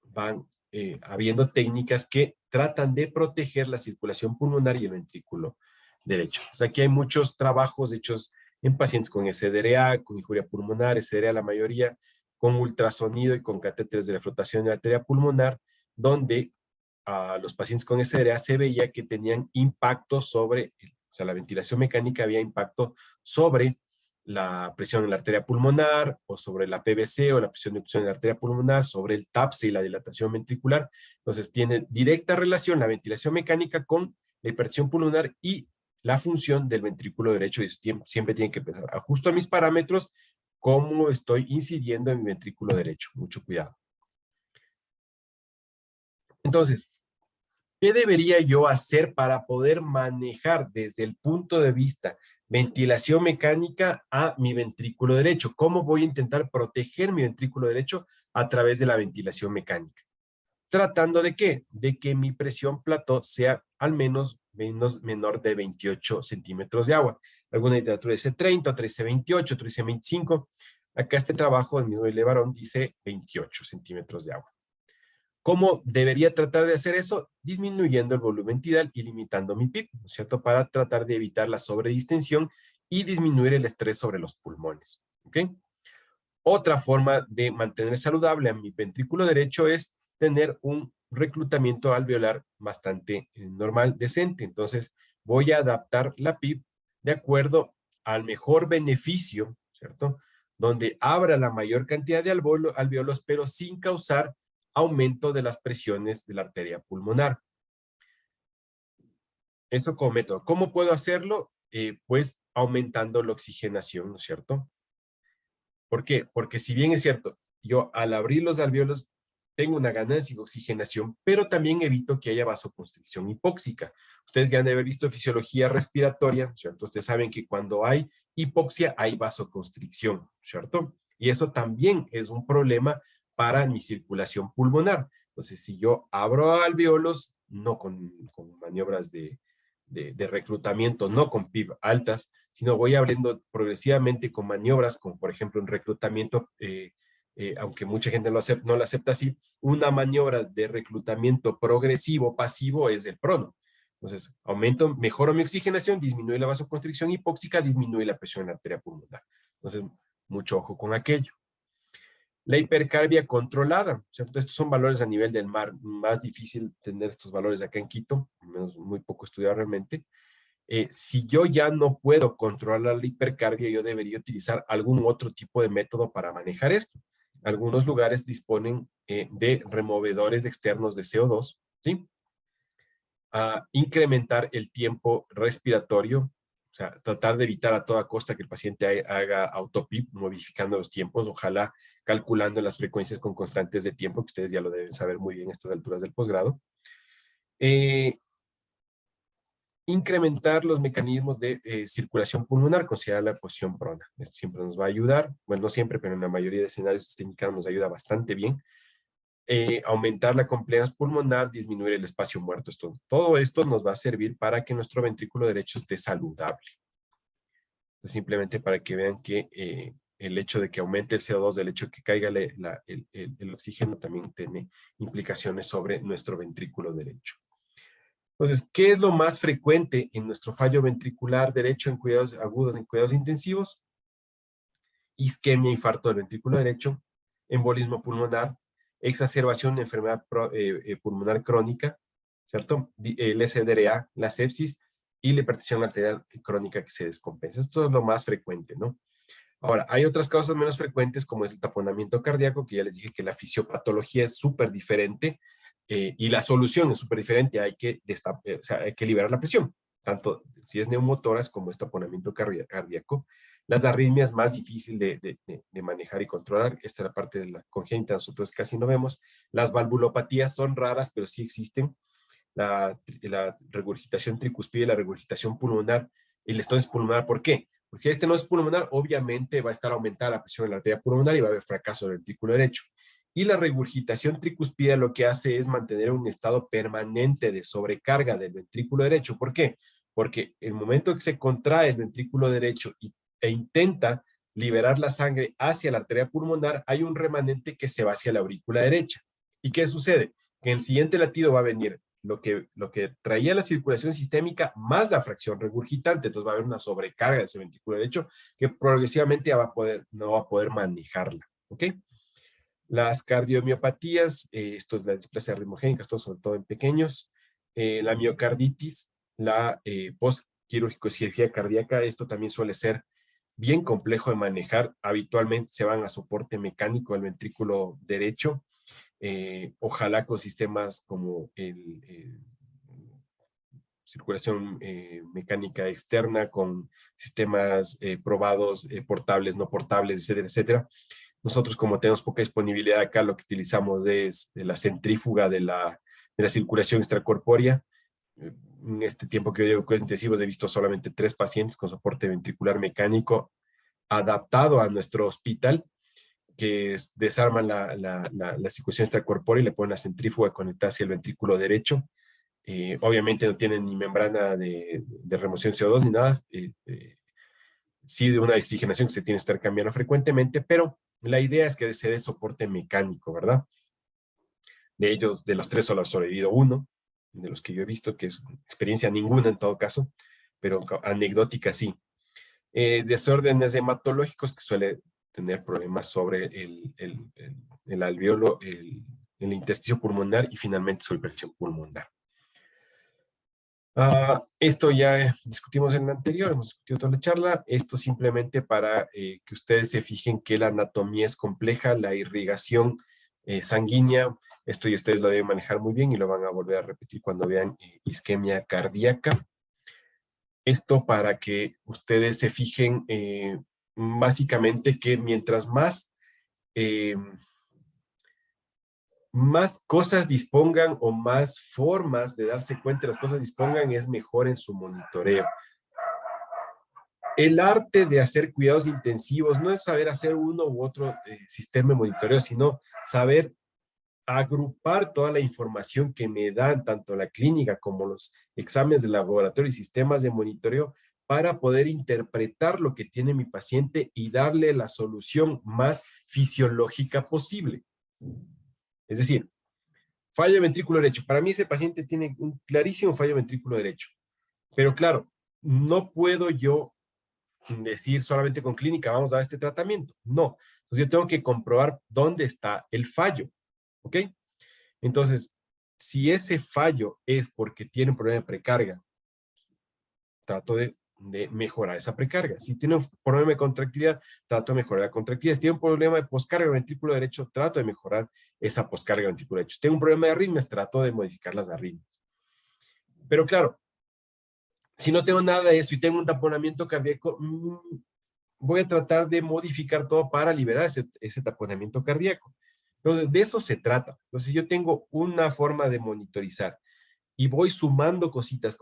van habiendo técnicas que tratan de proteger la circulación pulmonar y el ventrículo derecho. O sea, aquí hay muchos trabajos hechos en pacientes con SDRA, con injuria pulmonar, SDRA la mayoría, con ultrasonido y con catéteres de reflotación de la arteria pulmonar, donde a los pacientes con SDRA se veía que tenían impacto sobre, o sea, la ventilación mecánica había impacto sobre la presión en la arteria pulmonar o sobre la PVC o la presión de oclusión en la arteria pulmonar, sobre el TAPSE y la dilatación ventricular. Entonces tiene directa relación la ventilación mecánica con la hipertensión pulmonar y la función del ventrículo derecho. Y siempre tienen que pensar, ajusto a mis parámetros, cómo estoy incidiendo en mi ventrículo derecho. Mucho cuidado. Entonces, ¿qué debería yo hacer para poder manejar desde el punto de vista ventilación mecánica a mi ventrículo derecho? ¿Cómo voy a intentar proteger mi ventrículo derecho a través de la ventilación mecánica? ¿Tratando de qué? De que mi presión plató sea al menos menor de 28 centímetros de agua. Alguna literatura dice 30, otra dice 28, otra dice 25. Acá este trabajo del mismo Levarón dice 28 centímetros de agua. ¿Cómo debería tratar de hacer eso? Disminuyendo el volumen tidal y limitando mi PIB, ¿no es cierto? Para tratar de evitar la sobredistensión y disminuir el estrés sobre los pulmones, ¿ok? Otra forma de mantener saludable a mi ventrículo derecho es tener un reclutamiento alveolar bastante normal, decente. Entonces, voy a adaptar la PIB de acuerdo al mejor beneficio, ¿cierto? Donde abra la mayor cantidad de alveolos, pero sin causar aumento de las presiones de la arteria pulmonar. Eso como método. ¿Cómo puedo hacerlo? Pues aumentando la oxigenación, ¿no es cierto? ¿Por qué? Porque si bien es cierto, yo al abrir los alvéolos tengo una ganancia de oxigenación, pero también evito que haya vasoconstricción hipóxica. Ustedes ya han de haber visto fisiología respiratoria, ¿cierto? Ustedes saben que cuando hay hipoxia hay vasoconstricción, ¿cierto? Y eso también es un problema para mi circulación pulmonar. Entonces, si yo abro alvéolos, no con maniobras de reclutamiento, no con PIB altas, sino voy abriendo progresivamente con maniobras, como por ejemplo un reclutamiento, aunque mucha gente no lo acepta así, una maniobra de reclutamiento progresivo pasivo es el prono. Entonces, mejoro mi oxigenación, disminuye la vasoconstricción hipóxica, disminuye la presión en la arteria pulmonar. Entonces, mucho ojo con aquello. La hipercarbia controlada, ¿cierto? Estos son valores a nivel del mar, más difícil tener estos valores acá en Quito, al menos muy poco estudiado realmente. Si yo ya no puedo controlar la hipercarbia, yo debería utilizar algún otro tipo de método para manejar esto. Algunos lugares disponen de removedores externos de CO2, ¿sí? Incrementar el tiempo respiratorio, o sea, tratar de evitar a toda costa que el paciente haga autopip, modificando los tiempos, ojalá calculando las frecuencias con constantes de tiempo, que ustedes ya lo deben saber muy bien a estas alturas del posgrado. Incrementar los mecanismos de circulación pulmonar, considerar la posición prona. Esto siempre nos va a ayudar, bueno, no siempre, pero en la mayoría de escenarios este indicado nos ayuda bastante bien. Aumentar la compliance pulmonar, disminuir el espacio muerto. Todo esto nos va a servir para que nuestro ventrículo derecho esté saludable. Entonces, simplemente para que vean que el hecho de que aumente el CO2, el hecho de que caiga el oxígeno, también tiene implicaciones sobre nuestro ventrículo derecho. Entonces, ¿qué es lo más frecuente en nuestro fallo ventricular derecho en cuidados agudos, en cuidados intensivos? Isquemia, infarto del ventrículo derecho, embolismo pulmonar, exacerbación de enfermedad pulmonar crónica, ¿cierto? El SDRA, la sepsis y la hipertensión arterial crónica que se descompensa. Esto es lo más frecuente, ¿no? Ahora, hay otras causas menos frecuentes como es el taponamiento cardíaco, que ya les dije que la fisiopatología es súper diferente y la solución es súper diferente. O sea, hay que liberar la presión, tanto si es neumotoras como es taponamiento cardíaco. Las arritmias más difícil de manejar y controlar, esta es la parte de la congénita, nosotros casi no vemos. Las valvulopatías son raras, pero sí existen. La regurgitación tricuspide, la regurgitación pulmonar, el estones pulmonar, ¿por qué? Porque este no es pulmonar, obviamente va a estar aumentada la presión en la arteria pulmonar y va a haber fracaso del ventrículo derecho. Y la regurgitación tricuspide lo que hace es mantener un estado permanente de sobrecarga del ventrículo derecho. ¿Por qué? Porque el momento que se contrae el ventrículo derecho e intenta liberar la sangre hacia la arteria pulmonar, hay un remanente que se va hacia la aurícula derecha. ¿Y qué sucede? Que en el siguiente latido va a venir lo que traía la circulación sistémica más la fracción regurgitante, entonces va a haber una sobrecarga de ese ventrículo derecho que progresivamente no va a poder manejarla, ¿ok? Las cardiomiopatías, esto es la displasia ritmogénica, esto sobre todo en pequeños, la miocarditis, la postquirúrgico cirugía cardíaca, esto también suele ser bien complejo de manejar, habitualmente se van a soporte mecánico del ventrículo derecho, ojalá con sistemas como circulación mecánica externa, con sistemas probados, portables, no portables, etcétera, etcétera. Nosotros, como tenemos poca disponibilidad acá, lo que utilizamos es la centrífuga de la circulación extracorpórea. En este tiempo que yo llevo cuidados intensivos he visto solamente 3 pacientes con soporte ventricular mecánico adaptado a nuestro hospital, que desarman la circulación extracorpórea y le ponen la centrífuga conectada hacia el ventrículo derecho. Obviamente no tienen ni membrana de remoción CO2 ni nada. sí de una oxigenación que se tiene que estar cambiando frecuentemente, pero la idea es que se dé soporte mecánico, ¿verdad? De ellos, de los tres solo ha sobrevivido uno, de los que yo he visto, que es experiencia ninguna en todo caso, pero anecdótica sí. Desórdenes hematológicos que suele tener problemas sobre el alveolo, el intersticio pulmonar y finalmente su presión pulmonar. Esto ya discutimos en el anterior, hemos discutido toda la charla. Esto simplemente para que ustedes se fijen que la anatomía es compleja, la irrigación sanguínea, esto y ustedes lo deben manejar muy bien y lo van a volver a repetir cuando vean isquemia cardíaca. Esto para que ustedes se fijen básicamente que mientras más cosas dispongan o más formas de darse cuenta de las cosas dispongan, es mejor en su monitoreo. El arte de hacer cuidados intensivos no es saber hacer uno u otro sistema de monitoreo, sino saber agrupar toda la información que me dan tanto la clínica como los exámenes de laboratorio y sistemas de monitoreo para poder interpretar lo que tiene mi paciente y darle la solución más fisiológica posible. Es decir, fallo de ventrículo derecho. Para mí ese paciente tiene un clarísimo fallo de ventrículo derecho. Pero claro, no puedo yo decir solamente con clínica vamos a dar este tratamiento. No. Entonces yo tengo que comprobar dónde está el fallo. ¿Ok? Entonces, si ese fallo es porque tiene un problema de precarga, trato de mejorar esa precarga. Si tiene un problema de contractilidad, trato de mejorar la contractilidad. Si tiene un problema de poscarga de ventrículo derecho, trato de mejorar esa poscarga de ventrículo derecho. Si tengo un problema de arritmias, trato de modificar las arritmias. Pero claro, si no tengo nada de eso y tengo un taponamiento cardíaco, voy a tratar de modificar todo para liberar ese taponamiento cardíaco. Entonces, de eso se trata. Entonces, yo tengo una forma de monitorizar y voy sumando cositas,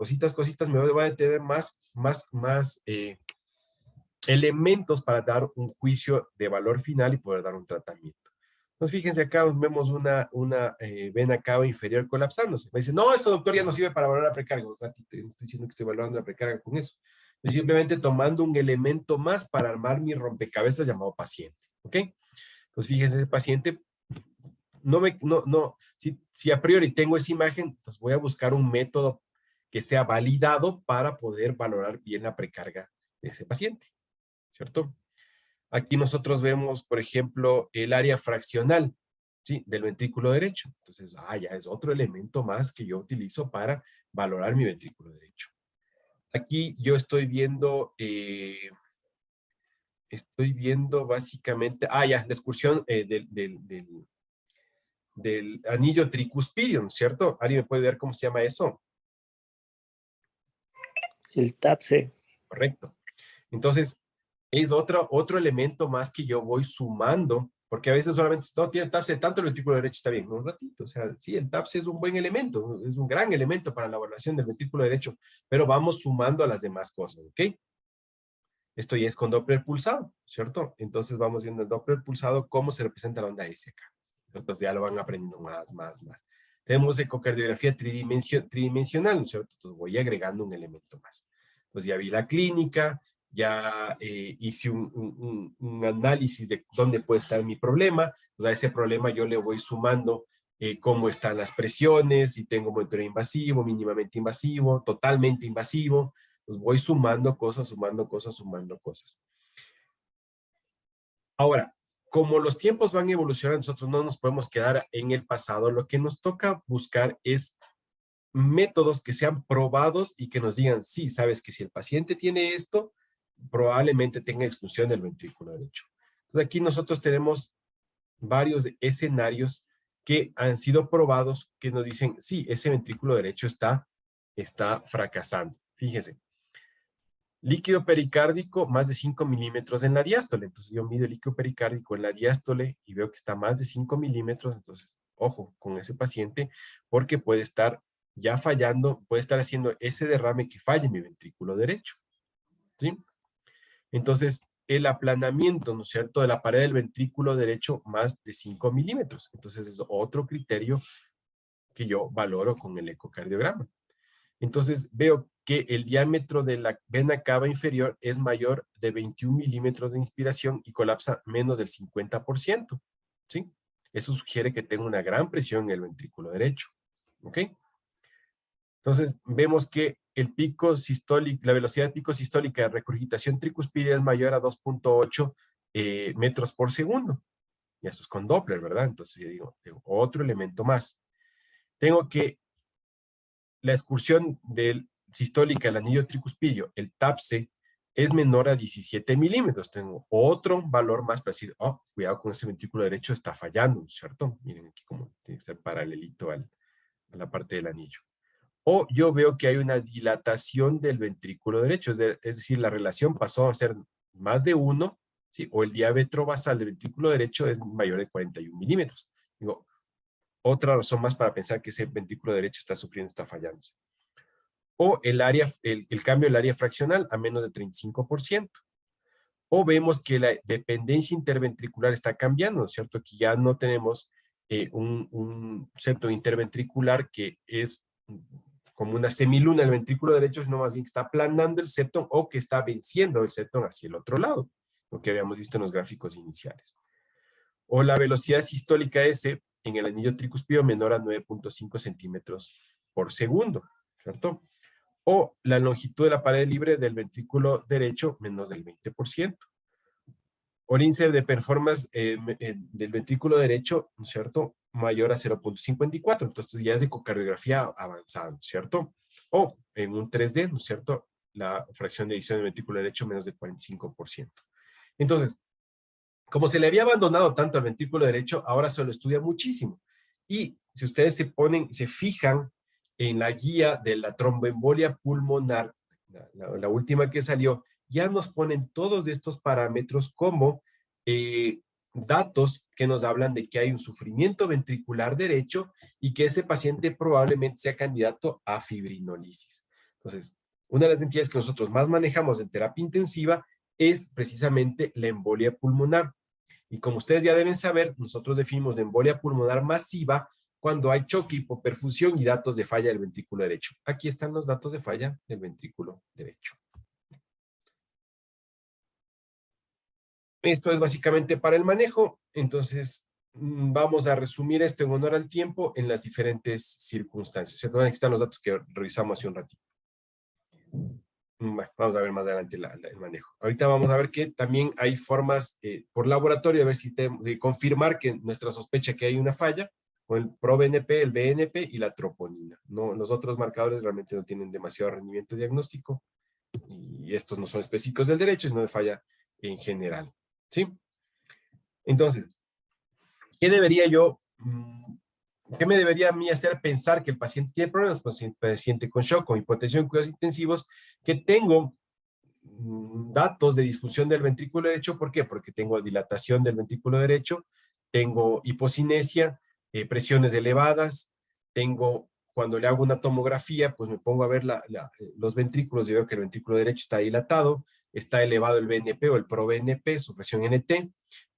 me voy a tener más elementos para dar un juicio de valor final y poder dar un tratamiento. Entonces, fíjense acá, vemos una vena cava inferior colapsándose. Me dice, no, eso doctor ya no sirve para valorar la precarga. Un ratito, yo no estoy diciendo que estoy valorando la precarga con eso. Estoy simplemente tomando un elemento más para armar mi rompecabezas llamado paciente. ¿Ok? Entonces, fíjense, el paciente si a priori tengo esa imagen, pues voy a buscar un método que sea validado para poder valorar bien la precarga de ese paciente, ¿cierto? Aquí nosotros vemos, por ejemplo, el área fraccional, ¿sí? Del ventrículo derecho. Entonces, ya es otro elemento más que yo utilizo para valorar mi ventrículo derecho. Aquí yo estoy viendo básicamente, ya, la excursión del anillo tricuspidium, ¿cierto? ¿Alguien me puede ver cómo se llama eso? El TAPSE. Correcto. Entonces, es otro elemento más que yo voy sumando, porque a veces solamente no tiene TAPSE, tanto el ventrículo derecho está bien, un ratito, o sea, sí, el TAPSE es un buen elemento, es un gran elemento para la evaluación del ventrículo derecho, pero vamos sumando a las demás cosas, ¿ok? Esto ya es con Doppler pulsado, ¿cierto? Entonces vamos viendo el Doppler pulsado, cómo se representa la onda S acá. Entonces ya lo van aprendiendo más. Tenemos ecocardiografía tridimensional, ¿no es cierto? Entonces voy agregando un elemento más. Entonces ya vi la clínica, ya hice un análisis de dónde puede estar mi problema. Entonces a ese problema yo le voy sumando cómo están las presiones, si tengo monitoreo invasivo, mínimamente invasivo, totalmente invasivo. Pues voy sumando cosas. Ahora, como los tiempos van evolucionando, nosotros no nos podemos quedar en el pasado. Lo que nos toca buscar es métodos que sean probados y que nos digan, sí, sabes que si el paciente tiene esto, probablemente tenga disfunción del ventrículo derecho. Entonces aquí nosotros tenemos varios escenarios que han sido probados que nos dicen, sí, ese ventrículo derecho está fracasando. Fíjese, líquido pericárdico más de 5 milímetros en la diástole. Entonces yo mido el líquido pericárdico en la diástole y veo que está más de 5 milímetros. Entonces, ojo con ese paciente porque puede estar ya fallando, puede estar haciendo ese derrame que falle en mi ventrículo derecho. ¿Sí? Entonces, el aplanamiento, ¿no es cierto?, de la pared del ventrículo derecho más de 5 milímetros. Entonces, es otro criterio que yo valoro con el ecocardiograma. entonces veo que el diámetro de la vena cava inferior es mayor de 21 milímetros de inspiración y colapsa menos del 50%, ¿sí? Eso sugiere que tengo una gran presión en el ventrículo derecho, ¿ok? Entonces, vemos que el pico sistólico, la velocidad de pico sistólica de regurgitación tricuspidia es mayor a 2.8 metros por segundo. Y esto es con Doppler, ¿verdad? Entonces, yo digo, tengo otro elemento más. Tengo que la excursión del sistólica del anillo tricuspidio, el TAPSE, es menor a 17 milímetros. Tengo otro valor más para decir, oh, cuidado con ese ventrículo derecho, está fallando, ¿cierto? Miren aquí cómo tiene que ser paralelito a la parte del anillo. O yo veo que hay una dilatación del ventrículo derecho, es decir, la relación pasó a ser más de 1, ¿sí? O el diámetro basal del ventrículo derecho es mayor de 41 milímetros. Digo, otra razón más para pensar que ese ventrículo derecho está sufriendo, está fallando. O el cambio del área fraccional a menos de 35%. O vemos que la dependencia interventricular está cambiando, ¿no es cierto? Que ya no tenemos un septo interventricular que es como una semiluna del ventrículo derecho, sino más bien que está aplanando el septo o que está venciendo el septo hacia el otro lado, lo que habíamos visto en los gráficos iniciales. O la velocidad sistólica S en el anillo tricuspidio menor a 9.5 centímetros por segundo, ¿cierto? O la longitud de la pared libre del ventrículo derecho menos del 20%. O el índice de performance del ventrículo derecho, ¿no es cierto?, mayor a 0.54. Entonces ya es ecocardiografía avanzada, ¿cierto? O en un 3D, ¿no es cierto?, la fracción de edición del ventrículo derecho menos del 45%. Entonces, como se le había abandonado tanto al ventrículo derecho, ahora se lo estudia muchísimo. Y si ustedes se fijan en la guía de la tromboembolia pulmonar, la última que salió, ya nos ponen todos estos parámetros como datos que nos hablan de que hay un sufrimiento ventricular derecho y que ese paciente probablemente sea candidato a fibrinolisis. Entonces, una de las entidades que nosotros más manejamos en terapia intensiva es precisamente la embolia pulmonar. Y como ustedes ya deben saber, nosotros definimos de embolia pulmonar masiva cuando hay choque, hipoperfusión y datos de falla del ventrículo derecho. Aquí están los datos de falla del ventrículo derecho. Esto es básicamente para el manejo. Entonces, vamos a resumir esto en honor al tiempo en las diferentes circunstancias. Aquí están los datos que revisamos hace un ratito. Bueno, vamos a ver más adelante el manejo. Ahorita vamos a ver que también hay formas por laboratorio, a ver si de confirmar que nuestra sospecha que hay una falla, con el ProBNP, el BNP y la troponina. No, los otros marcadores realmente no tienen demasiado rendimiento diagnóstico y estos no son específicos del derecho, sino de falla en general. ¿Sí? Entonces, ¿qué debería yo, qué me debería a mí hacer pensar que el paciente tiene problemas? Paciente con shock, con hipotensión, cuidados intensivos, que tengo datos de disfunción del ventrículo derecho. ¿Por qué? Porque tengo dilatación del ventrículo derecho, tengo hipocinesia, presiones elevadas, tengo, cuando le hago una tomografía, pues me pongo a ver los ventrículos y veo que el ventrículo derecho está dilatado, está elevado el BNP o el ProBNP, su presión NT,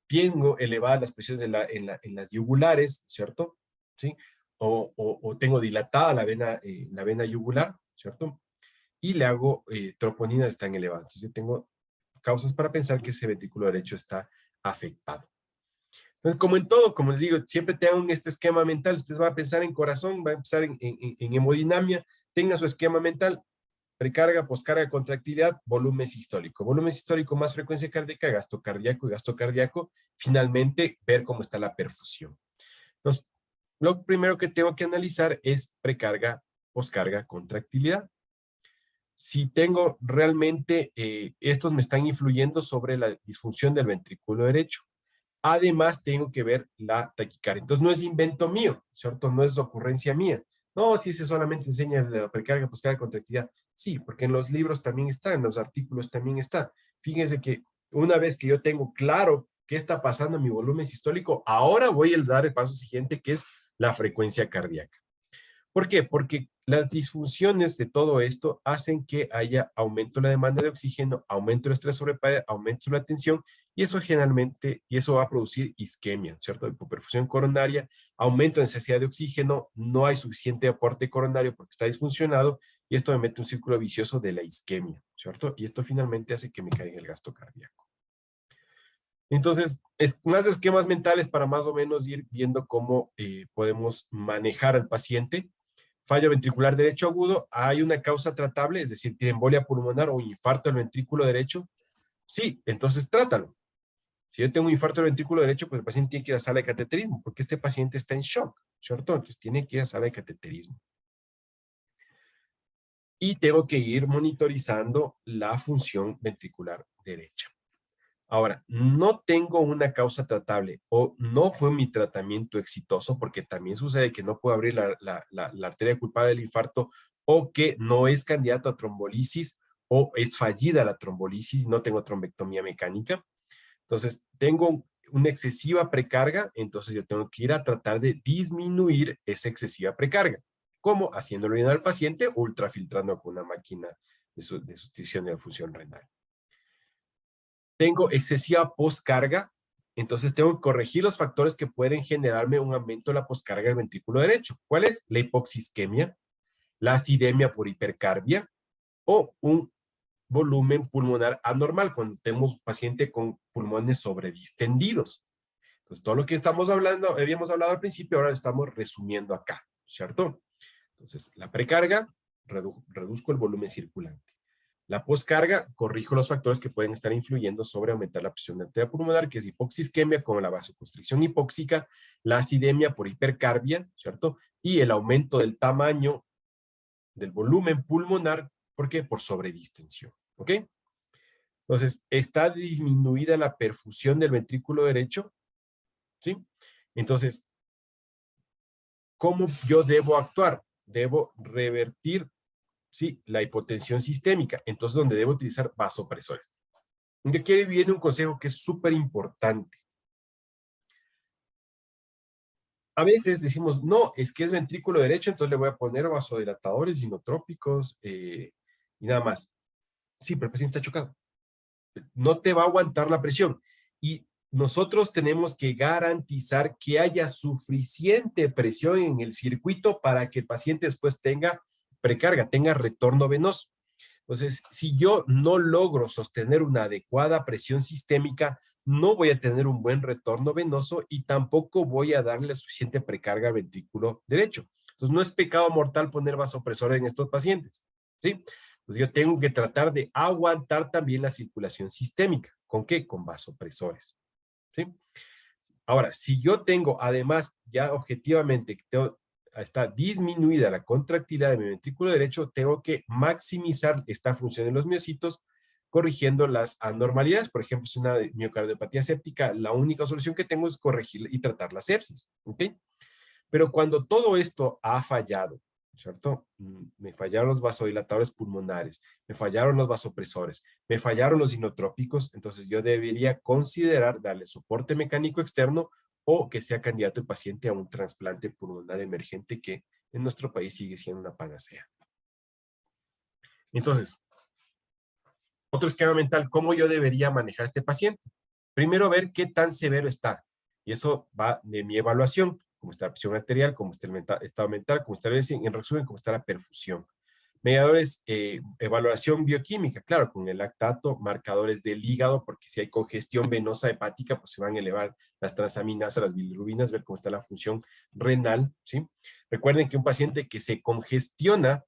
tengo elevadas las presiones en las yugulares, ¿cierto? ¿Sí? O tengo dilatada la vena yugular, ¿cierto? Y le hago troponina están elevadas. Entonces yo tengo causas para pensar que ese ventrículo derecho está afectado. Entonces, como en todo, como les digo, siempre tengan este esquema mental. Ustedes van a pensar en corazón, van a pensar en hemodinamia, tengan su esquema mental, precarga, poscarga, contractilidad, volumen sistólico. Volumen sistólico más frecuencia cardíaca, gasto cardíaco y gasto cardíaco. Finalmente, ver cómo está la perfusión. Entonces, lo primero que tengo que analizar es precarga, poscarga, contractilidad. Si tengo realmente, estos me están influyendo sobre la disfunción del ventrículo derecho. Además, tengo que ver la taquicardia. Entonces, no es invento mío, ¿cierto? No es ocurrencia mía. No, si se solamente enseña la precarga, poscarga, contractilidad. Sí, porque en los libros también está, en los artículos también está. Fíjense que una vez que yo tengo claro qué está pasando en mi volumen sistólico, ahora voy a dar el paso siguiente, que es la frecuencia cardíaca. ¿Por qué? Porque las disfunciones de todo esto hacen que haya aumento en la demanda de oxígeno, aumento del estrés sobre aumento de la tensión, y eso generalmente, y eso va a producir isquemia, ¿cierto? Hipoperfusión coronaria, aumento de necesidad de oxígeno, no hay suficiente aporte coronario porque está disfuncionado, y esto me mete un círculo vicioso de la isquemia, ¿cierto? Y esto finalmente hace que me caiga el gasto cardíaco. Entonces, es más esquemas mentales para más o menos ir viendo cómo podemos manejar al paciente. Fallo ventricular derecho agudo, ¿hay una causa tratable? Es decir, ¿tiene embolia pulmonar o infarto del ventrículo derecho? Sí, entonces trátalo. Si yo tengo un infarto del ventrículo derecho, pues el paciente tiene que ir a sala de cateterismo, porque este paciente está en shock, ¿cierto? Entonces tiene que ir a sala de cateterismo. Y tengo que ir monitorizando la función ventricular derecha. Ahora, no tengo una causa tratable o no fue mi tratamiento exitoso, porque también sucede que no puedo abrir la arteria culpable del infarto o que no es candidato a trombolisis o es fallida la trombolisis, no tengo trombectomía mecánica. Entonces, tengo una excesiva precarga, entonces yo tengo que ir a tratar de disminuir esa excesiva precarga. ¿Cómo? Haciéndolo bien al paciente, ultrafiltrando con una máquina de sustitución de la función renal. Tengo excesiva poscarga, entonces tengo que corregir los factores que pueden generarme un aumento de la poscarga del ventrículo derecho. ¿Cuál es? La hipoxisquemia, la acidemia por hipercarbia o un volumen pulmonar anormal, cuando tenemos un paciente con pulmones sobredistendidos. Entonces, todo lo que estamos hablando, habíamos hablado al principio, ahora lo estamos resumiendo acá, ¿cierto? Entonces, la precarga, reduzco el volumen circulante. La poscarga, corrijo los factores que pueden estar influyendo sobre aumentar la presión arterial pulmonar, que es hipoxisquemia, como la vasoconstricción hipóxica, la acidemia por hipercarbia, ¿cierto? Y el aumento del tamaño del volumen pulmonar, ¿por qué? Por sobredistensión, ¿ok? Entonces, está disminuida la perfusión del ventrículo derecho, ¿sí? Entonces, ¿cómo yo debo actuar? Debo revertir, ¿sí? La hipotensión sistémica. Entonces, donde debo utilizar vasopresores. Y aquí viene un consejo que es súper importante. A veces decimos, no, es que es ventrículo derecho, entonces le voy a poner vasodilatadores, inotrópicos y nada más. Sí, pero el paciente está chocado. No te va a aguantar la presión. Y nosotros tenemos que garantizar que haya suficiente presión en el circuito para que el paciente después tenga precarga, tenga retorno venoso. Entonces, si yo no logro sostener una adecuada presión sistémica, no voy a tener un buen retorno venoso y tampoco voy a darle suficiente precarga al ventrículo derecho. Entonces, no es pecado mortal poner vasopresores en estos pacientes, ¿sí? Entonces, yo tengo que tratar de aguantar también la circulación sistémica. ¿Con qué? Con vasopresores, ¿sí? Ahora, si yo tengo, además, ya objetivamente, está disminuida la contractilidad de mi ventrículo derecho, tengo que maximizar esta función de los miocitos, corrigiendo las anormalidades. Por ejemplo, si una miocardiopatía séptica, la única solución que tengo es corregir y tratar la sepsis, ¿ok? Pero cuando todo esto ha fallado, ¿cierto? Me fallaron los vasodilatadores pulmonares, me fallaron los vasopresores, me fallaron los inotrópicos, entonces yo debería considerar darle soporte mecánico externo o que sea candidato el paciente a un trasplante pulmonar emergente que en nuestro país sigue siendo una panacea. Entonces, otro esquema mental, ¿cómo yo debería manejar a este paciente? Primero, ver qué tan severo está. Y eso va de mi evaluación, cómo está la presión arterial, cómo está el estado mental, cómo está en resumen, cómo está la perfusión. Mediadores, evaluación bioquímica, claro, con el lactato, marcadores del hígado, porque si hay congestión venosa hepática, pues se van a elevar las transaminasas, las bilirrubinas, ver cómo está la función renal, ¿sí? Recuerden que un paciente que se congestiona,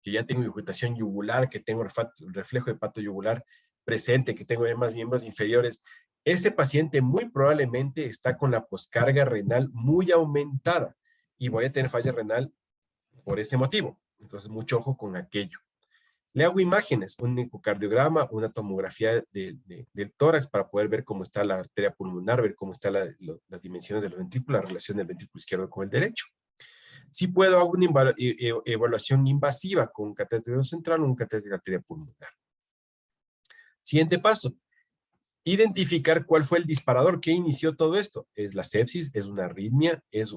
que ya tengo irritación yugular, que tengo reflejo hepatoyugular presente, que tengo además miembros inferiores, ese paciente muy probablemente está con la poscarga renal muy aumentada y voy a tener falla renal por este motivo. Entonces, mucho ojo con aquello. Le hago imágenes, un ecocardiograma, una tomografía del tórax para poder ver cómo está la arteria pulmonar, ver cómo están las dimensiones del ventrículo, la relación del ventrículo izquierdo con el derecho. Sí puedo hacer una evaluación invasiva con un catéter central o un catéter de arteria pulmonar. Siguiente paso, identificar cuál fue el disparador que inició todo esto. ¿Es la sepsis? ¿Es una arritmia? ¿Es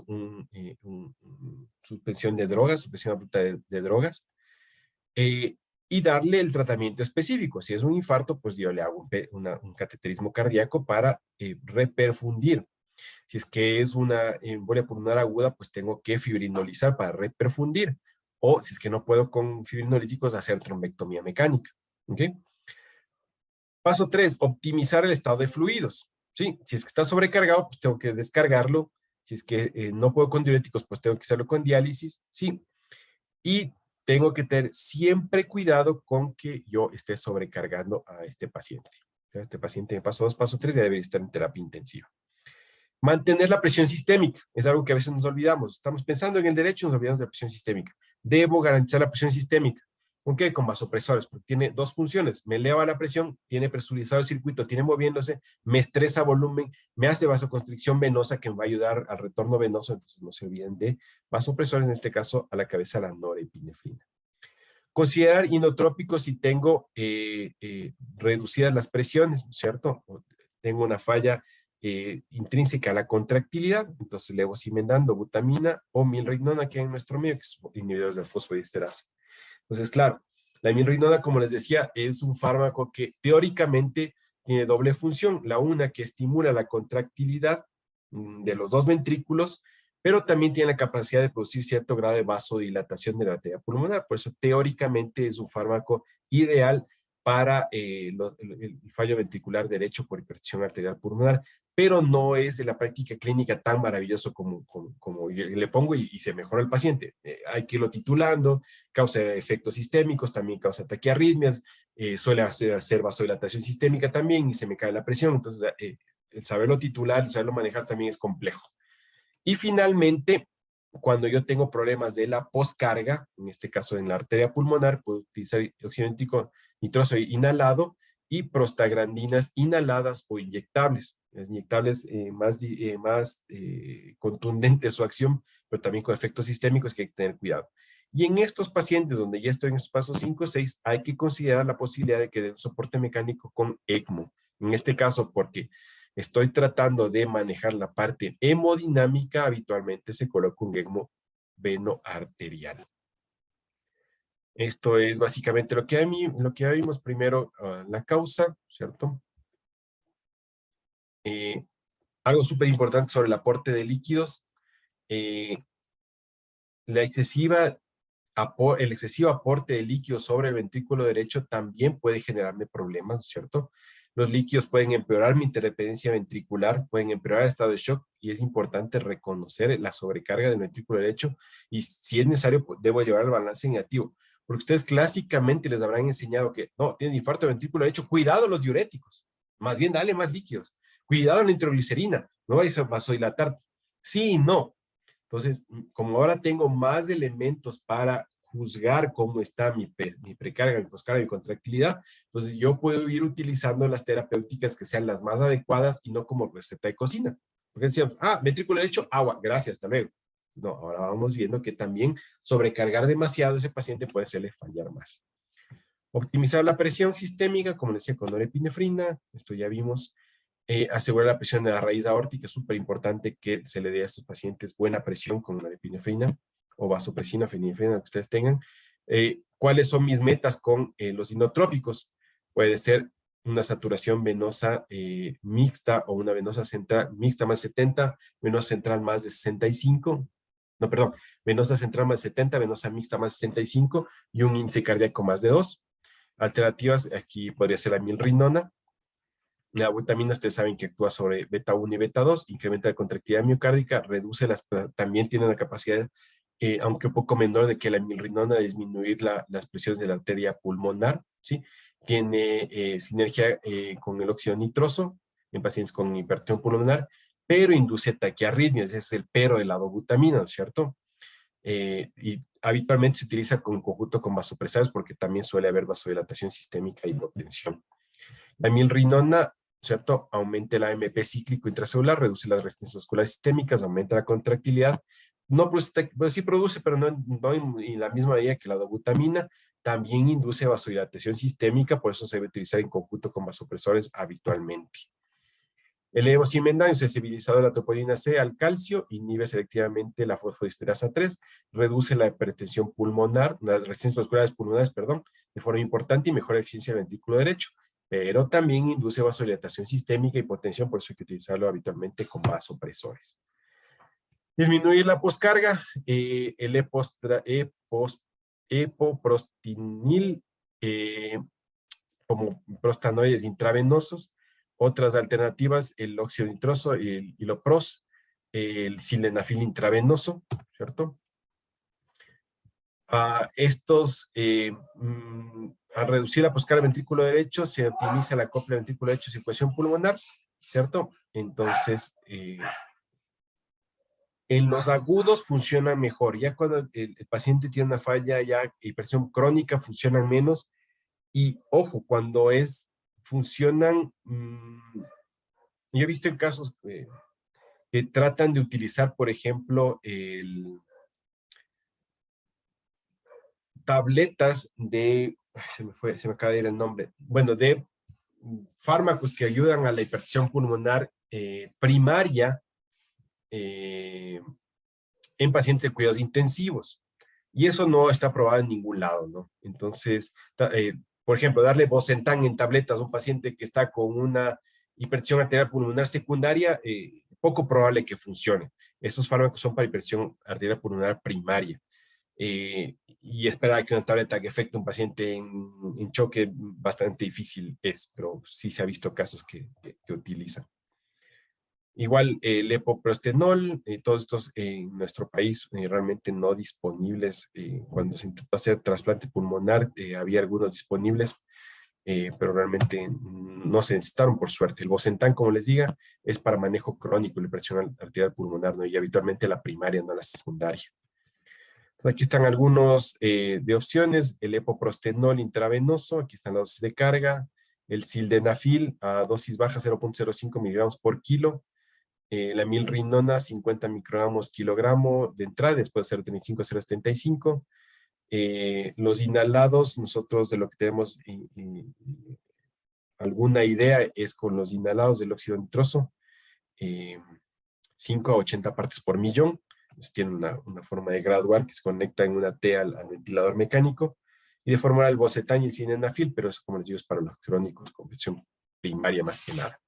suspensión de drogas, suspensión abrupta de drogas? Y darle el tratamiento específico. Si es un infarto, pues yo le hago un cateterismo cardíaco para reperfundir. Si es que es una embolia pulmonar aguda, pues tengo que fibrinolizar para reperfundir. o si es que no puedo con fibrinolíticos, hacer trombectomía mecánica. ¿Ok? Paso 3, optimizar el estado de fluidos. ¿Sí? Si es que está sobrecargado, pues tengo que descargarlo. Si es que no puedo con diuréticos, pues tengo que hacerlo con diálisis. ¿Sí? Y tengo que tener siempre cuidado con que yo esté sobrecargando a este paciente. Este paciente en paso 2, paso 3 ya debería estar en terapia intensiva. Mantener la presión sistémica es algo que a veces nos olvidamos. Estamos pensando en el derecho, nos olvidamos de la presión sistémica. Debo garantizar la presión sistémica. ¿Con qué? Con vasopresores, porque tiene dos funciones. Me eleva la presión, tiene presurizado el circuito, tiene moviéndose, me estresa volumen, me hace vasoconstricción venosa que me va a ayudar al retorno venoso. Entonces no se olviden de vasopresores, en este caso a la cabeza la norepinefrina. Considerar inotrópicos si tengo reducidas las presiones, ¿cierto? O tengo una falla intrínseca a la contractilidad, entonces levosimendan, butamina o milrinona que hay en nuestro medio, que son inhibidores del fosfodiesterasa. Entonces, claro, la milrinona, como les decía, es un fármaco que teóricamente tiene doble función. La una que estimula la contractilidad de los dos ventrículos, pero también tiene la capacidad de producir cierto grado de vasodilatación de la arteria pulmonar. Por eso, teóricamente, es un fármaco ideal para el fallo ventricular derecho por hipertensión arterial pulmonar, pero no es de la práctica clínica tan maravilloso como yo le pongo y se mejora el paciente. Hay que irlo titulando, causa efectos sistémicos, también causa taquiarritmias, suele hacer vasodilatación sistémica también y se me cae la presión. Entonces, el saberlo titular, el saberlo manejar también es complejo. Y finalmente, cuando yo tengo problemas de la poscarga, en este caso en la arteria pulmonar, puedo utilizar óxido nítrico nitroso inhalado y prostaglandinas inhaladas o inyectables. Las inyectables más contundente su acción, pero también con efectos sistémicos que hay que tener cuidado. Y en estos pacientes donde ya estoy en los pasos 5 o 6, hay que considerar la posibilidad de que den soporte mecánico con ECMO. En este caso, porque estoy tratando de manejar la parte hemodinámica, habitualmente se coloca un ECMO venoarterial. Esto es básicamente lo que vimos primero, la causa, ¿cierto? Algo súper importante sobre el aporte de líquidos. El excesivo aporte de líquidos sobre el ventrículo derecho también puede generarme problemas, ¿cierto? Los líquidos pueden empeorar mi interdependencia ventricular, pueden empeorar el estado de shock y es importante reconocer la sobrecarga del ventrículo derecho y si es necesario, pues, debo llevar el balance negativo. Porque ustedes clásicamente les habrán enseñado que, no, tienes infarto de ventrículo derecho, cuidado los diuréticos, más bien dale más líquidos, cuidado la nitroglicerina, no vais a vasodilatarte. Sí y no. Entonces, como ahora tengo más elementos para juzgar cómo está mi precarga, mi poscarga, mi contractilidad, entonces yo puedo ir utilizando las terapéuticas que sean las más adecuadas y no como receta de cocina. Porque decíamos, ventrículo derecho, agua, gracias, hasta luego. No, ahora vamos viendo que también sobrecargar demasiado a ese paciente puede hacerle fallar más. Optimizar la presión sistémica, como decía, con norepinefrina, esto ya vimos. Asegurar la presión de la raíz aórtica, es súper importante que se le dé a estos pacientes buena presión con norepinefrina o vasopresina, fenilefrina, lo que ustedes tengan. ¿Cuáles son mis metas con los inotrópicos? Puede ser una saturación venosa mixta o una venosa central mixta más 70, venosa central más de 65, no, perdón, venosa central más 70, venosa mixta más 65 y un índice cardíaco más de 2. Alternativas, aquí podría ser la milrinona. La butamina, ustedes saben que actúa sobre beta 1 y beta 2, incrementa la contractilidad miocárdica, también tiene la capacidad, aunque un poco menor de que la milrinona, de disminuir las presiones de la arteria pulmonar, ¿sí? Tiene sinergia con el óxido nitroso en pacientes con hipertensión pulmonar, pero induce taquiarritmias, ese es el pero de la dobutamina, ¿no es cierto? Y habitualmente se utiliza en conjunto con vasopresores porque también suele haber vasodilatación sistémica y hipotensión. La milrinona, ¿cierto? Aumenta el AMP cíclico intracelular, reduce las resistencias vasculares sistémicas, aumenta la contractilidad. No produce, pues sí produce, pero no en la misma medida que la dobutamina. También induce vasodilatación sistémica, por eso se debe utilizar en conjunto con vasopresores habitualmente. El levosimendan, sensibilizador de la troponina C al calcio, inhibe selectivamente la fosfodiesterasa 3, reduce la hipertensión pulmonar, las resistencias vasculares pulmonares, perdón, de forma importante y mejora la eficiencia del ventrículo derecho, pero también induce vasodilatación sistémica y hipotensión, por eso hay que utilizarlo habitualmente con vasopresores. Disminuir la poscarga, el epoprostinil, como prostanoides intravenosos. Otras alternativas, el óxido nitroso, el hilopros, el sildenafil intravenoso, ¿cierto? Al reducir la poscara del ventrículo derecho, se optimiza la acopla del ventrículo derecho, circulación pulmonar, ¿cierto? Entonces, en los agudos funciona mejor. Ya cuando el paciente tiene una falla, ya hipertensión crónica, funcionan menos. Y ojo, cuando funcionan, yo he visto en casos que tratan de utilizar, por ejemplo, tabletas se me acaba de ir el nombre, bueno, de fármacos que ayudan a la hipertensión pulmonar primaria en pacientes de cuidados intensivos. Y eso no está aprobado en ningún lado, ¿no? Entonces, por ejemplo, darle Bosentan en tabletas a un paciente que está con una hipertensión arterial pulmonar secundaria, poco probable que funcione. Esos fármacos son para hipertensión arterial pulmonar primaria. Y esperar que una tableta haga efecto a un paciente en choque bastante difícil es, pero sí se ha visto casos que utilizan. Igual el epoprostenol, todos estos en nuestro país realmente no disponibles. Cuando se intentó hacer trasplante pulmonar, había algunos disponibles, pero realmente no se necesitaron por suerte. El Bosentan, como les diga, es para manejo crónico de la presión arterial pulmonar, ¿no? Y habitualmente la primaria, no la secundaria. Entonces, aquí están algunos de opciones: el epoprostenol intravenoso, aquí están las dosis de carga, el sildenafil a dosis baja 0.05 miligramos por kilo, la milrinona 50 microgramos kilogramo de entrada, después 0.35 a 0.75. Los inhalados, nosotros de lo que tenemos alguna idea es con los inhalados del óxido nitroso, 5 a 80 partes por millón. Entonces, tiene una forma de graduar que se conecta en una T al ventilador mecánico, y de formar el Bosentan y el sildenafil, pero eso, como les digo, es para los crónicos con presión primaria más que nada.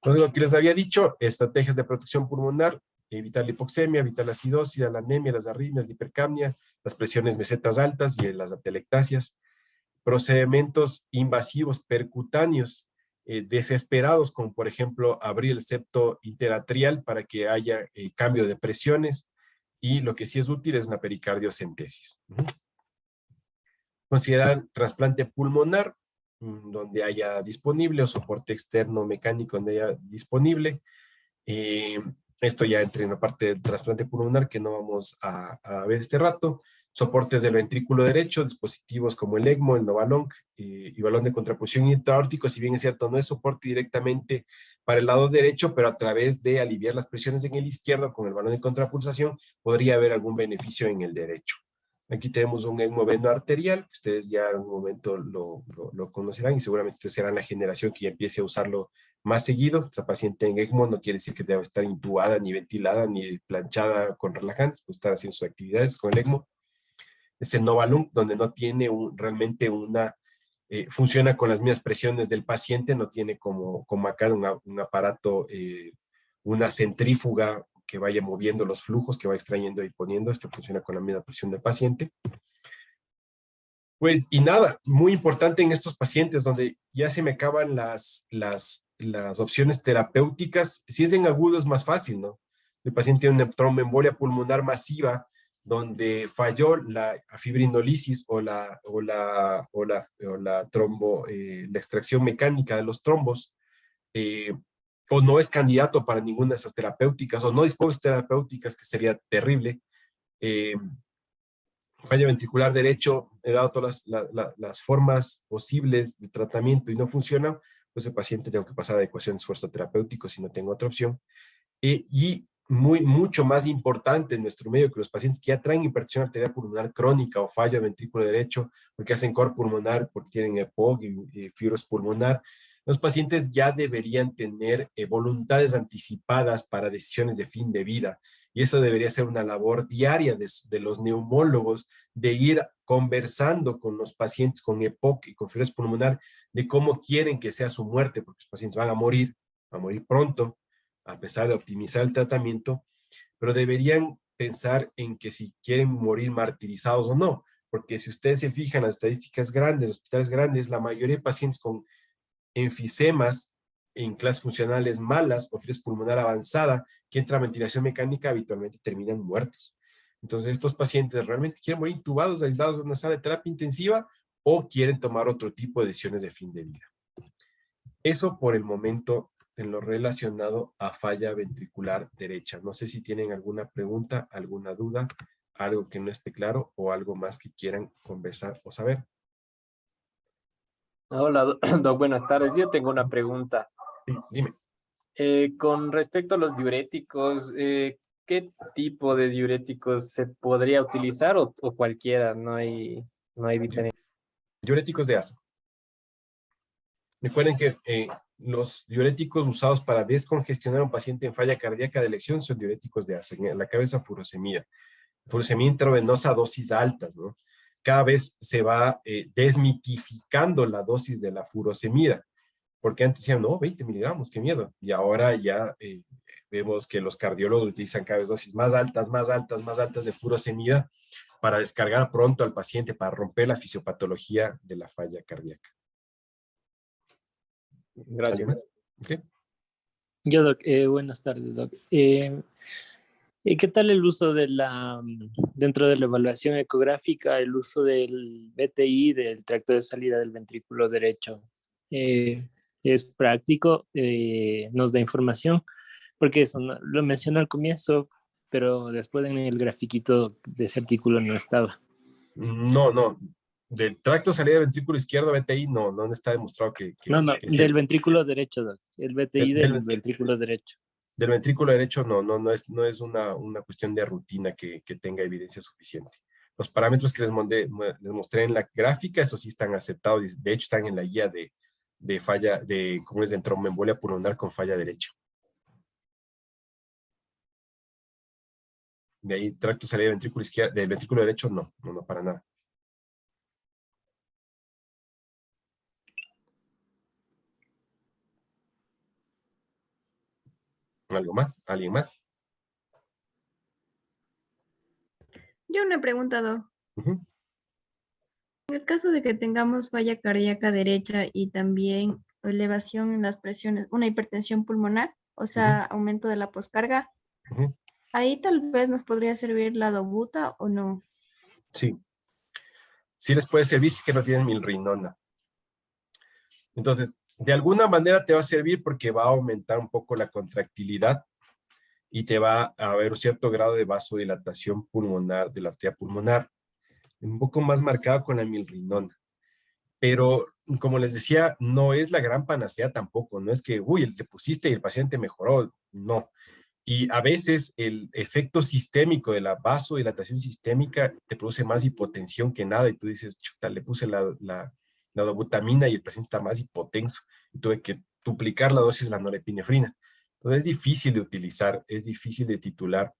Entonces, lo que les había dicho, estrategias de protección pulmonar: evitar la hipoxemia, evitar la acidosis, la anemia, las arritmias, la hipercapnia, las presiones mesetas altas y las atelectasias. Procedimientos invasivos percutáneos desesperados, como por ejemplo abrir el septo interatrial para que haya cambio de presiones, y lo que sí es útil es una pericardiocentesis. Considerar trasplante pulmonar donde haya disponible, o soporte externo mecánico donde haya disponible. Esto ya entra en la parte del trasplante pulmonar que no vamos a ver este rato. Soportes del ventrículo derecho, dispositivos como el ECMO, el Novalung y balón de contrapulsión intraórtico. Si bien es cierto, no es soporte directamente para el lado derecho, pero a través de aliviar las presiones en el izquierdo con el balón de contrapulsación, podría haber algún beneficio en el derecho. Aquí tenemos un ECMO veno-arterial, que ustedes ya en un momento lo conocerán, y seguramente ustedes serán la generación que ya empiece a usarlo más seguido. Esta paciente en ECMO no quiere decir que deba estar intubada, ni ventilada, ni planchada con relajantes, pues estar haciendo sus actividades con el ECMO. Es el Novalung, donde no tiene realmente funciona con las mismas presiones del paciente, no tiene como acá un aparato, una centrífuga que vaya moviendo los flujos, que va extrayendo y poniendo. Esto funciona con la misma presión del paciente. Pues, y nada, muy importante en estos pacientes donde ya se me acaban las opciones terapéuticas. Si es en agudo es más fácil, ¿no? El paciente tiene una tromboembolia pulmonar masiva donde falló la fibrinolisis o la extracción mecánica de los trombos, o no es candidato para ninguna de esas terapéuticas, o no dispone de terapéuticas, que sería terrible. Falla ventricular derecho, he dado todas las formas posibles de tratamiento y no funciona, pues el paciente tiene que pasar a adecuación de esfuerzo terapéutico si no tengo otra opción. Y mucho más importante en nuestro medio, que los pacientes que ya traen hipertensión arterial pulmonar crónica o falla de ventrículo derecho, porque hacen cor pulmonar, porque tienen EPOC y fibrosis pulmonar, los pacientes ya deberían tener voluntades anticipadas para decisiones de fin de vida. Y eso debería ser una labor diaria de los neumólogos, de ir conversando con los pacientes con EPOC y con fibrosis pulmonar de cómo quieren que sea su muerte, porque los pacientes van a morir pronto, a pesar de optimizar el tratamiento, pero deberían pensar en que si quieren morir martirizados o no, porque si ustedes se fijan, las estadísticas grandes, hospitales grandes, la mayoría de pacientes con enfisemas en clases funcionales malas o fibrosis pulmonar avanzada que entra a ventilación mecánica habitualmente terminan muertos. Entonces, estos pacientes realmente quieren morir intubados, aislados de una sala de terapia intensiva o quieren tomar otro tipo de decisiones de fin de vida. Eso por el momento en lo relacionado a falla ventricular derecha. No sé si tienen alguna pregunta, alguna duda, algo que no esté claro o algo más que quieran conversar o saber. Hola, Doc, buenas tardes. Yo tengo una pregunta. Sí, dime. Con respecto a los diuréticos, ¿qué tipo de diuréticos se podría utilizar o cualquiera? No hay diferencia. Diuréticos de asa. Recuerden que los diuréticos usados para descongestionar a un paciente en falla cardíaca de elección son diuréticos de asa. En la cabeza, furosemida. Furosemida intravenosa a dosis altas, ¿no? Cada vez se va desmitificando la dosis de la furosemida, porque antes decían, no, 20 miligramos, qué miedo. Y ahora ya vemos que los cardiólogos utilizan cada vez dosis más altas, más altas, más altas de furosemida para descargar pronto al paciente, para romper la fisiopatología de la falla cardíaca. Gracias. ¿Okay? Yo, Doc, buenas tardes, Doc. ¿Qué tal el uso de dentro de la evaluación ecográfica, el uso del BTI, del tracto de salida del ventrículo derecho? ¿Es práctico? ¿Nos da información? Porque eso lo mencioné al comienzo, pero después en el grafiquito de ese artículo no estaba. No. Del tracto de salida del ventrículo izquierdo, BTI, no está demostrado que No, que del ventrículo derecho, Doc. El BTI del ventrículo derecho. Del ventrículo derecho no es una cuestión de rutina que tenga evidencia suficiente. Los parámetros que les mostré en la gráfica, esos sí están aceptados, de hecho están en la guía de falla, ¿cómo es? De tromboembolia pulmonar con falla derecha. De ahí, tracto de salida del ventrículo izquierdo, del ventrículo derecho, no, para nada. ¿Algo más? ¿Alguien más? Yo una pregunta, Doc. Uh-huh. En el caso de que tengamos falla cardíaca derecha y también elevación en las presiones, una hipertensión pulmonar, o sea, aumento de la poscarga, Uh-huh. ahí tal vez nos podría servir la dobuta o no. Sí. Sí les puede servir si es que no tienen milrinona. Entonces, de alguna manera te va a servir porque va a aumentar un poco la contractilidad y te va a haber un cierto grado de vasodilatación pulmonar, de la arteria pulmonar, un poco más marcado con la milrinona. Pero, como les decía, no es la gran panacea tampoco, no es que, uy, te pusiste y el paciente mejoró, no. Y a veces el efecto sistémico de la vasodilatación sistémica te produce más hipotensión que nada y tú dices, chuta, le puse la dobutamina y el paciente está más hipotenso y tuve que duplicar la dosis de la norepinefrina. Entonces es difícil de utilizar, es difícil de titular.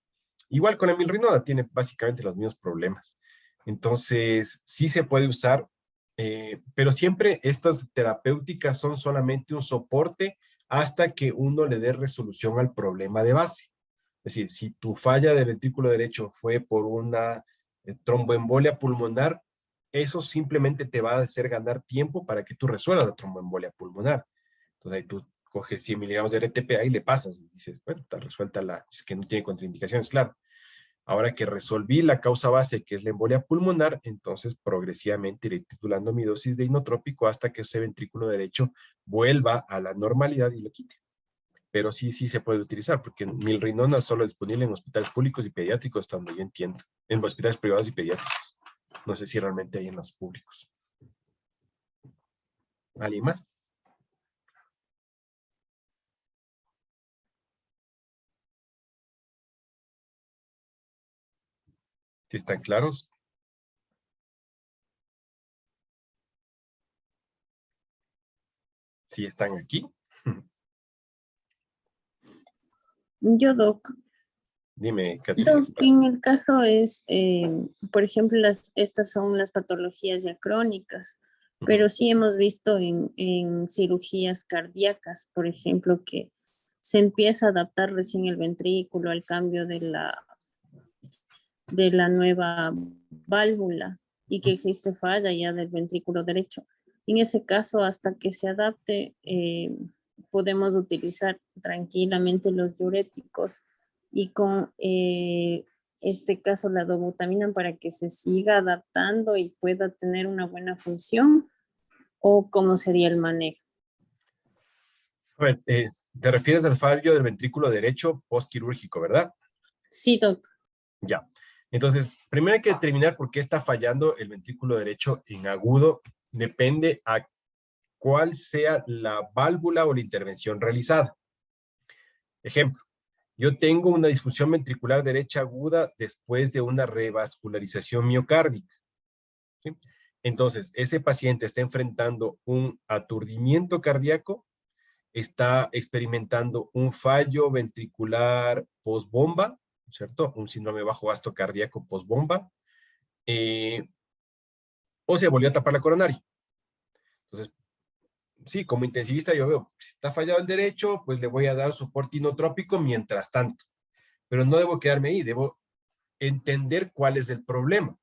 Igual con la milrinona tiene básicamente los mismos problemas. Entonces sí se puede usar, pero siempre estas terapéuticas son solamente un soporte hasta que uno le dé resolución al problema de base. Es decir, si tu falla del ventrículo derecho fue por una tromboembolia pulmonar, eso simplemente te va a hacer ganar tiempo para que tú resuelvas la tromboembolia pulmonar. Entonces ahí tú coges 100 miligramos de RTPA y le pasas y dices, bueno, está resuelta es que no tiene contraindicaciones, claro. Ahora que resolví la causa base, que es la embolia pulmonar, entonces progresivamente iré titulando mi dosis de inotrópico hasta que ese ventrículo derecho vuelva a la normalidad y lo quite. Pero sí se puede utilizar, porque milrinona solo es disponible en hospitales públicos y pediátricos, hasta donde yo entiendo. En hospitales privados y pediátricos. No sé si realmente hay en los públicos. ¿Alguien más? ¿Sí están claros? ¿Sí están aquí? Yo, Doc. Dime, Katy, ¿qué Doc, pasa? en el caso es, por ejemplo, estas son las patologías ya crónicas, pero sí hemos visto en cirugías cardíacas, por ejemplo, que se empieza a adaptar recién el ventrículo al cambio de la nueva válvula. y que existe falla ya del ventrículo derecho. En ese caso, hasta que se adapte, podemos utilizar tranquilamente los diuréticos y con este caso la dobutamina para que se siga adaptando y pueda tener una buena función, o cómo sería el manejo. A ver, te refieres al fallo del ventrículo derecho postquirúrgico, ¿verdad? Sí, doc. Ya. Entonces, primero hay que determinar por qué está fallando el ventrículo derecho en agudo. Depende a cuál sea la válvula o la intervención realizada. Ejemplo, yo tengo una disfunción ventricular derecha aguda después de una revascularización miocárdica, ¿sí? Entonces, ese paciente está enfrentando un aturdimiento cardíaco, está experimentando un fallo ventricular postbomba, ¿cierto? Un síndrome bajo gasto cardíaco postbomba, o se volvió a tapar la coronaria. Entonces, sí, como intensivista yo veo, si está fallado el derecho, pues le voy a dar soporte inotrópico mientras tanto. Pero no debo quedarme ahí, debo entender cuál es el problema.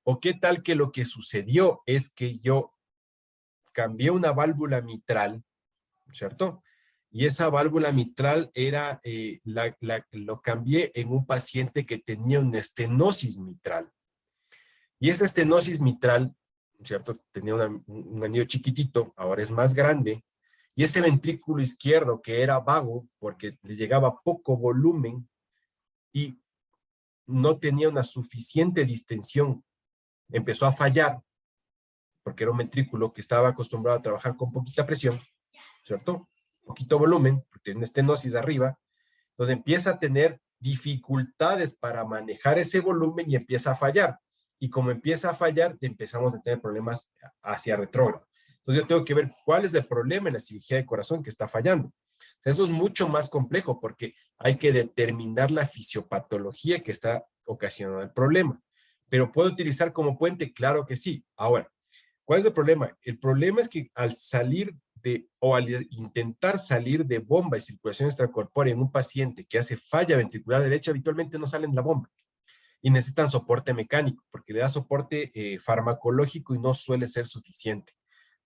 O qué tal que lo que sucedió es que yo cambié una válvula mitral, ¿cierto? Y esa válvula mitral era, lo cambié en un paciente que tenía una estenosis mitral. Y esa estenosis mitral, ¿cierto? Tenía un anillo chiquitito, ahora es más grande. Y ese ventrículo izquierdo que era vago porque le llegaba poco volumen y no tenía una suficiente distensión, empezó a fallar porque era un ventrículo que estaba acostumbrado a trabajar con poquita presión, ¿cierto? Poquito volumen, porque tiene una estenosis arriba. Entonces empieza a tener dificultades para manejar ese volumen y empieza a fallar. Y como empieza a fallar, empezamos a tener problemas hacia retrógrado. Entonces yo tengo que ver cuál es el problema en la cirugía de corazón que está fallando. O sea, eso es mucho más complejo porque hay que determinar la fisiopatología que está ocasionando el problema. Pero ¿puedo utilizar como puente? Claro que sí. Ahora, ¿cuál es el problema? El problema es que al salir o al intentar salir de bomba y circulación extracorpórea en un paciente que hace falla ventricular derecha, habitualmente no salen de la bomba y necesitan soporte mecánico porque le da soporte farmacológico y no suele ser suficiente.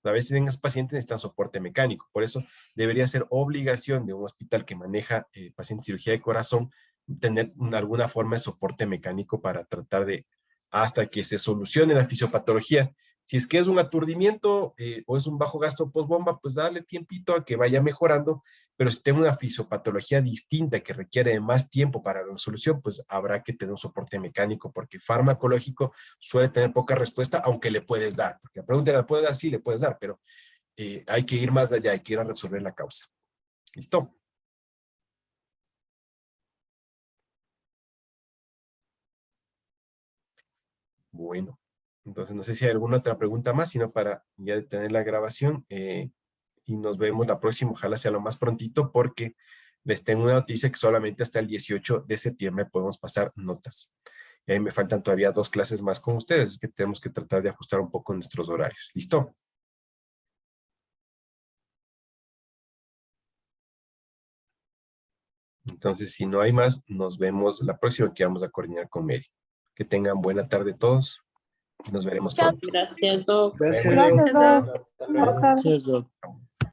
A veces en esos pacientes necesitan soporte mecánico. Por eso debería ser obligación de un hospital que maneja pacientes de cirugía de corazón tener alguna forma de soporte mecánico para tratar de, hasta que se solucione la fisiopatología. Si es que es un aturdimiento o es un bajo gasto postbomba, pues darle tiempito a que vaya mejorando, pero si tengo una fisiopatología distinta que requiere de más tiempo para la resolución, pues habrá que tener un soporte mecánico, porque farmacológico suele tener poca respuesta, aunque le puedes dar. Porque la pregunta, ¿le puedes dar? Sí, le puedes dar, pero hay que ir más allá, hay que ir a resolver la causa. ¿Listo? Bueno. Entonces, no sé si hay alguna otra pregunta más, sino para ya detener la grabación y nos vemos la próxima. Ojalá sea lo más prontito porque les tengo una noticia que solamente hasta el 18 de septiembre podemos pasar notas. Y ahí me faltan todavía 2 clases más con ustedes, es que tenemos que tratar de ajustar un poco nuestros horarios. ¿Listo? Entonces, si no hay más, nos vemos la próxima que vamos a coordinar con Mary. Que tengan buena tarde todos. Nos veremos pronto. Gracias, doc. Gracias. Gracias, Doc. Hasta luego. Gracias, doc.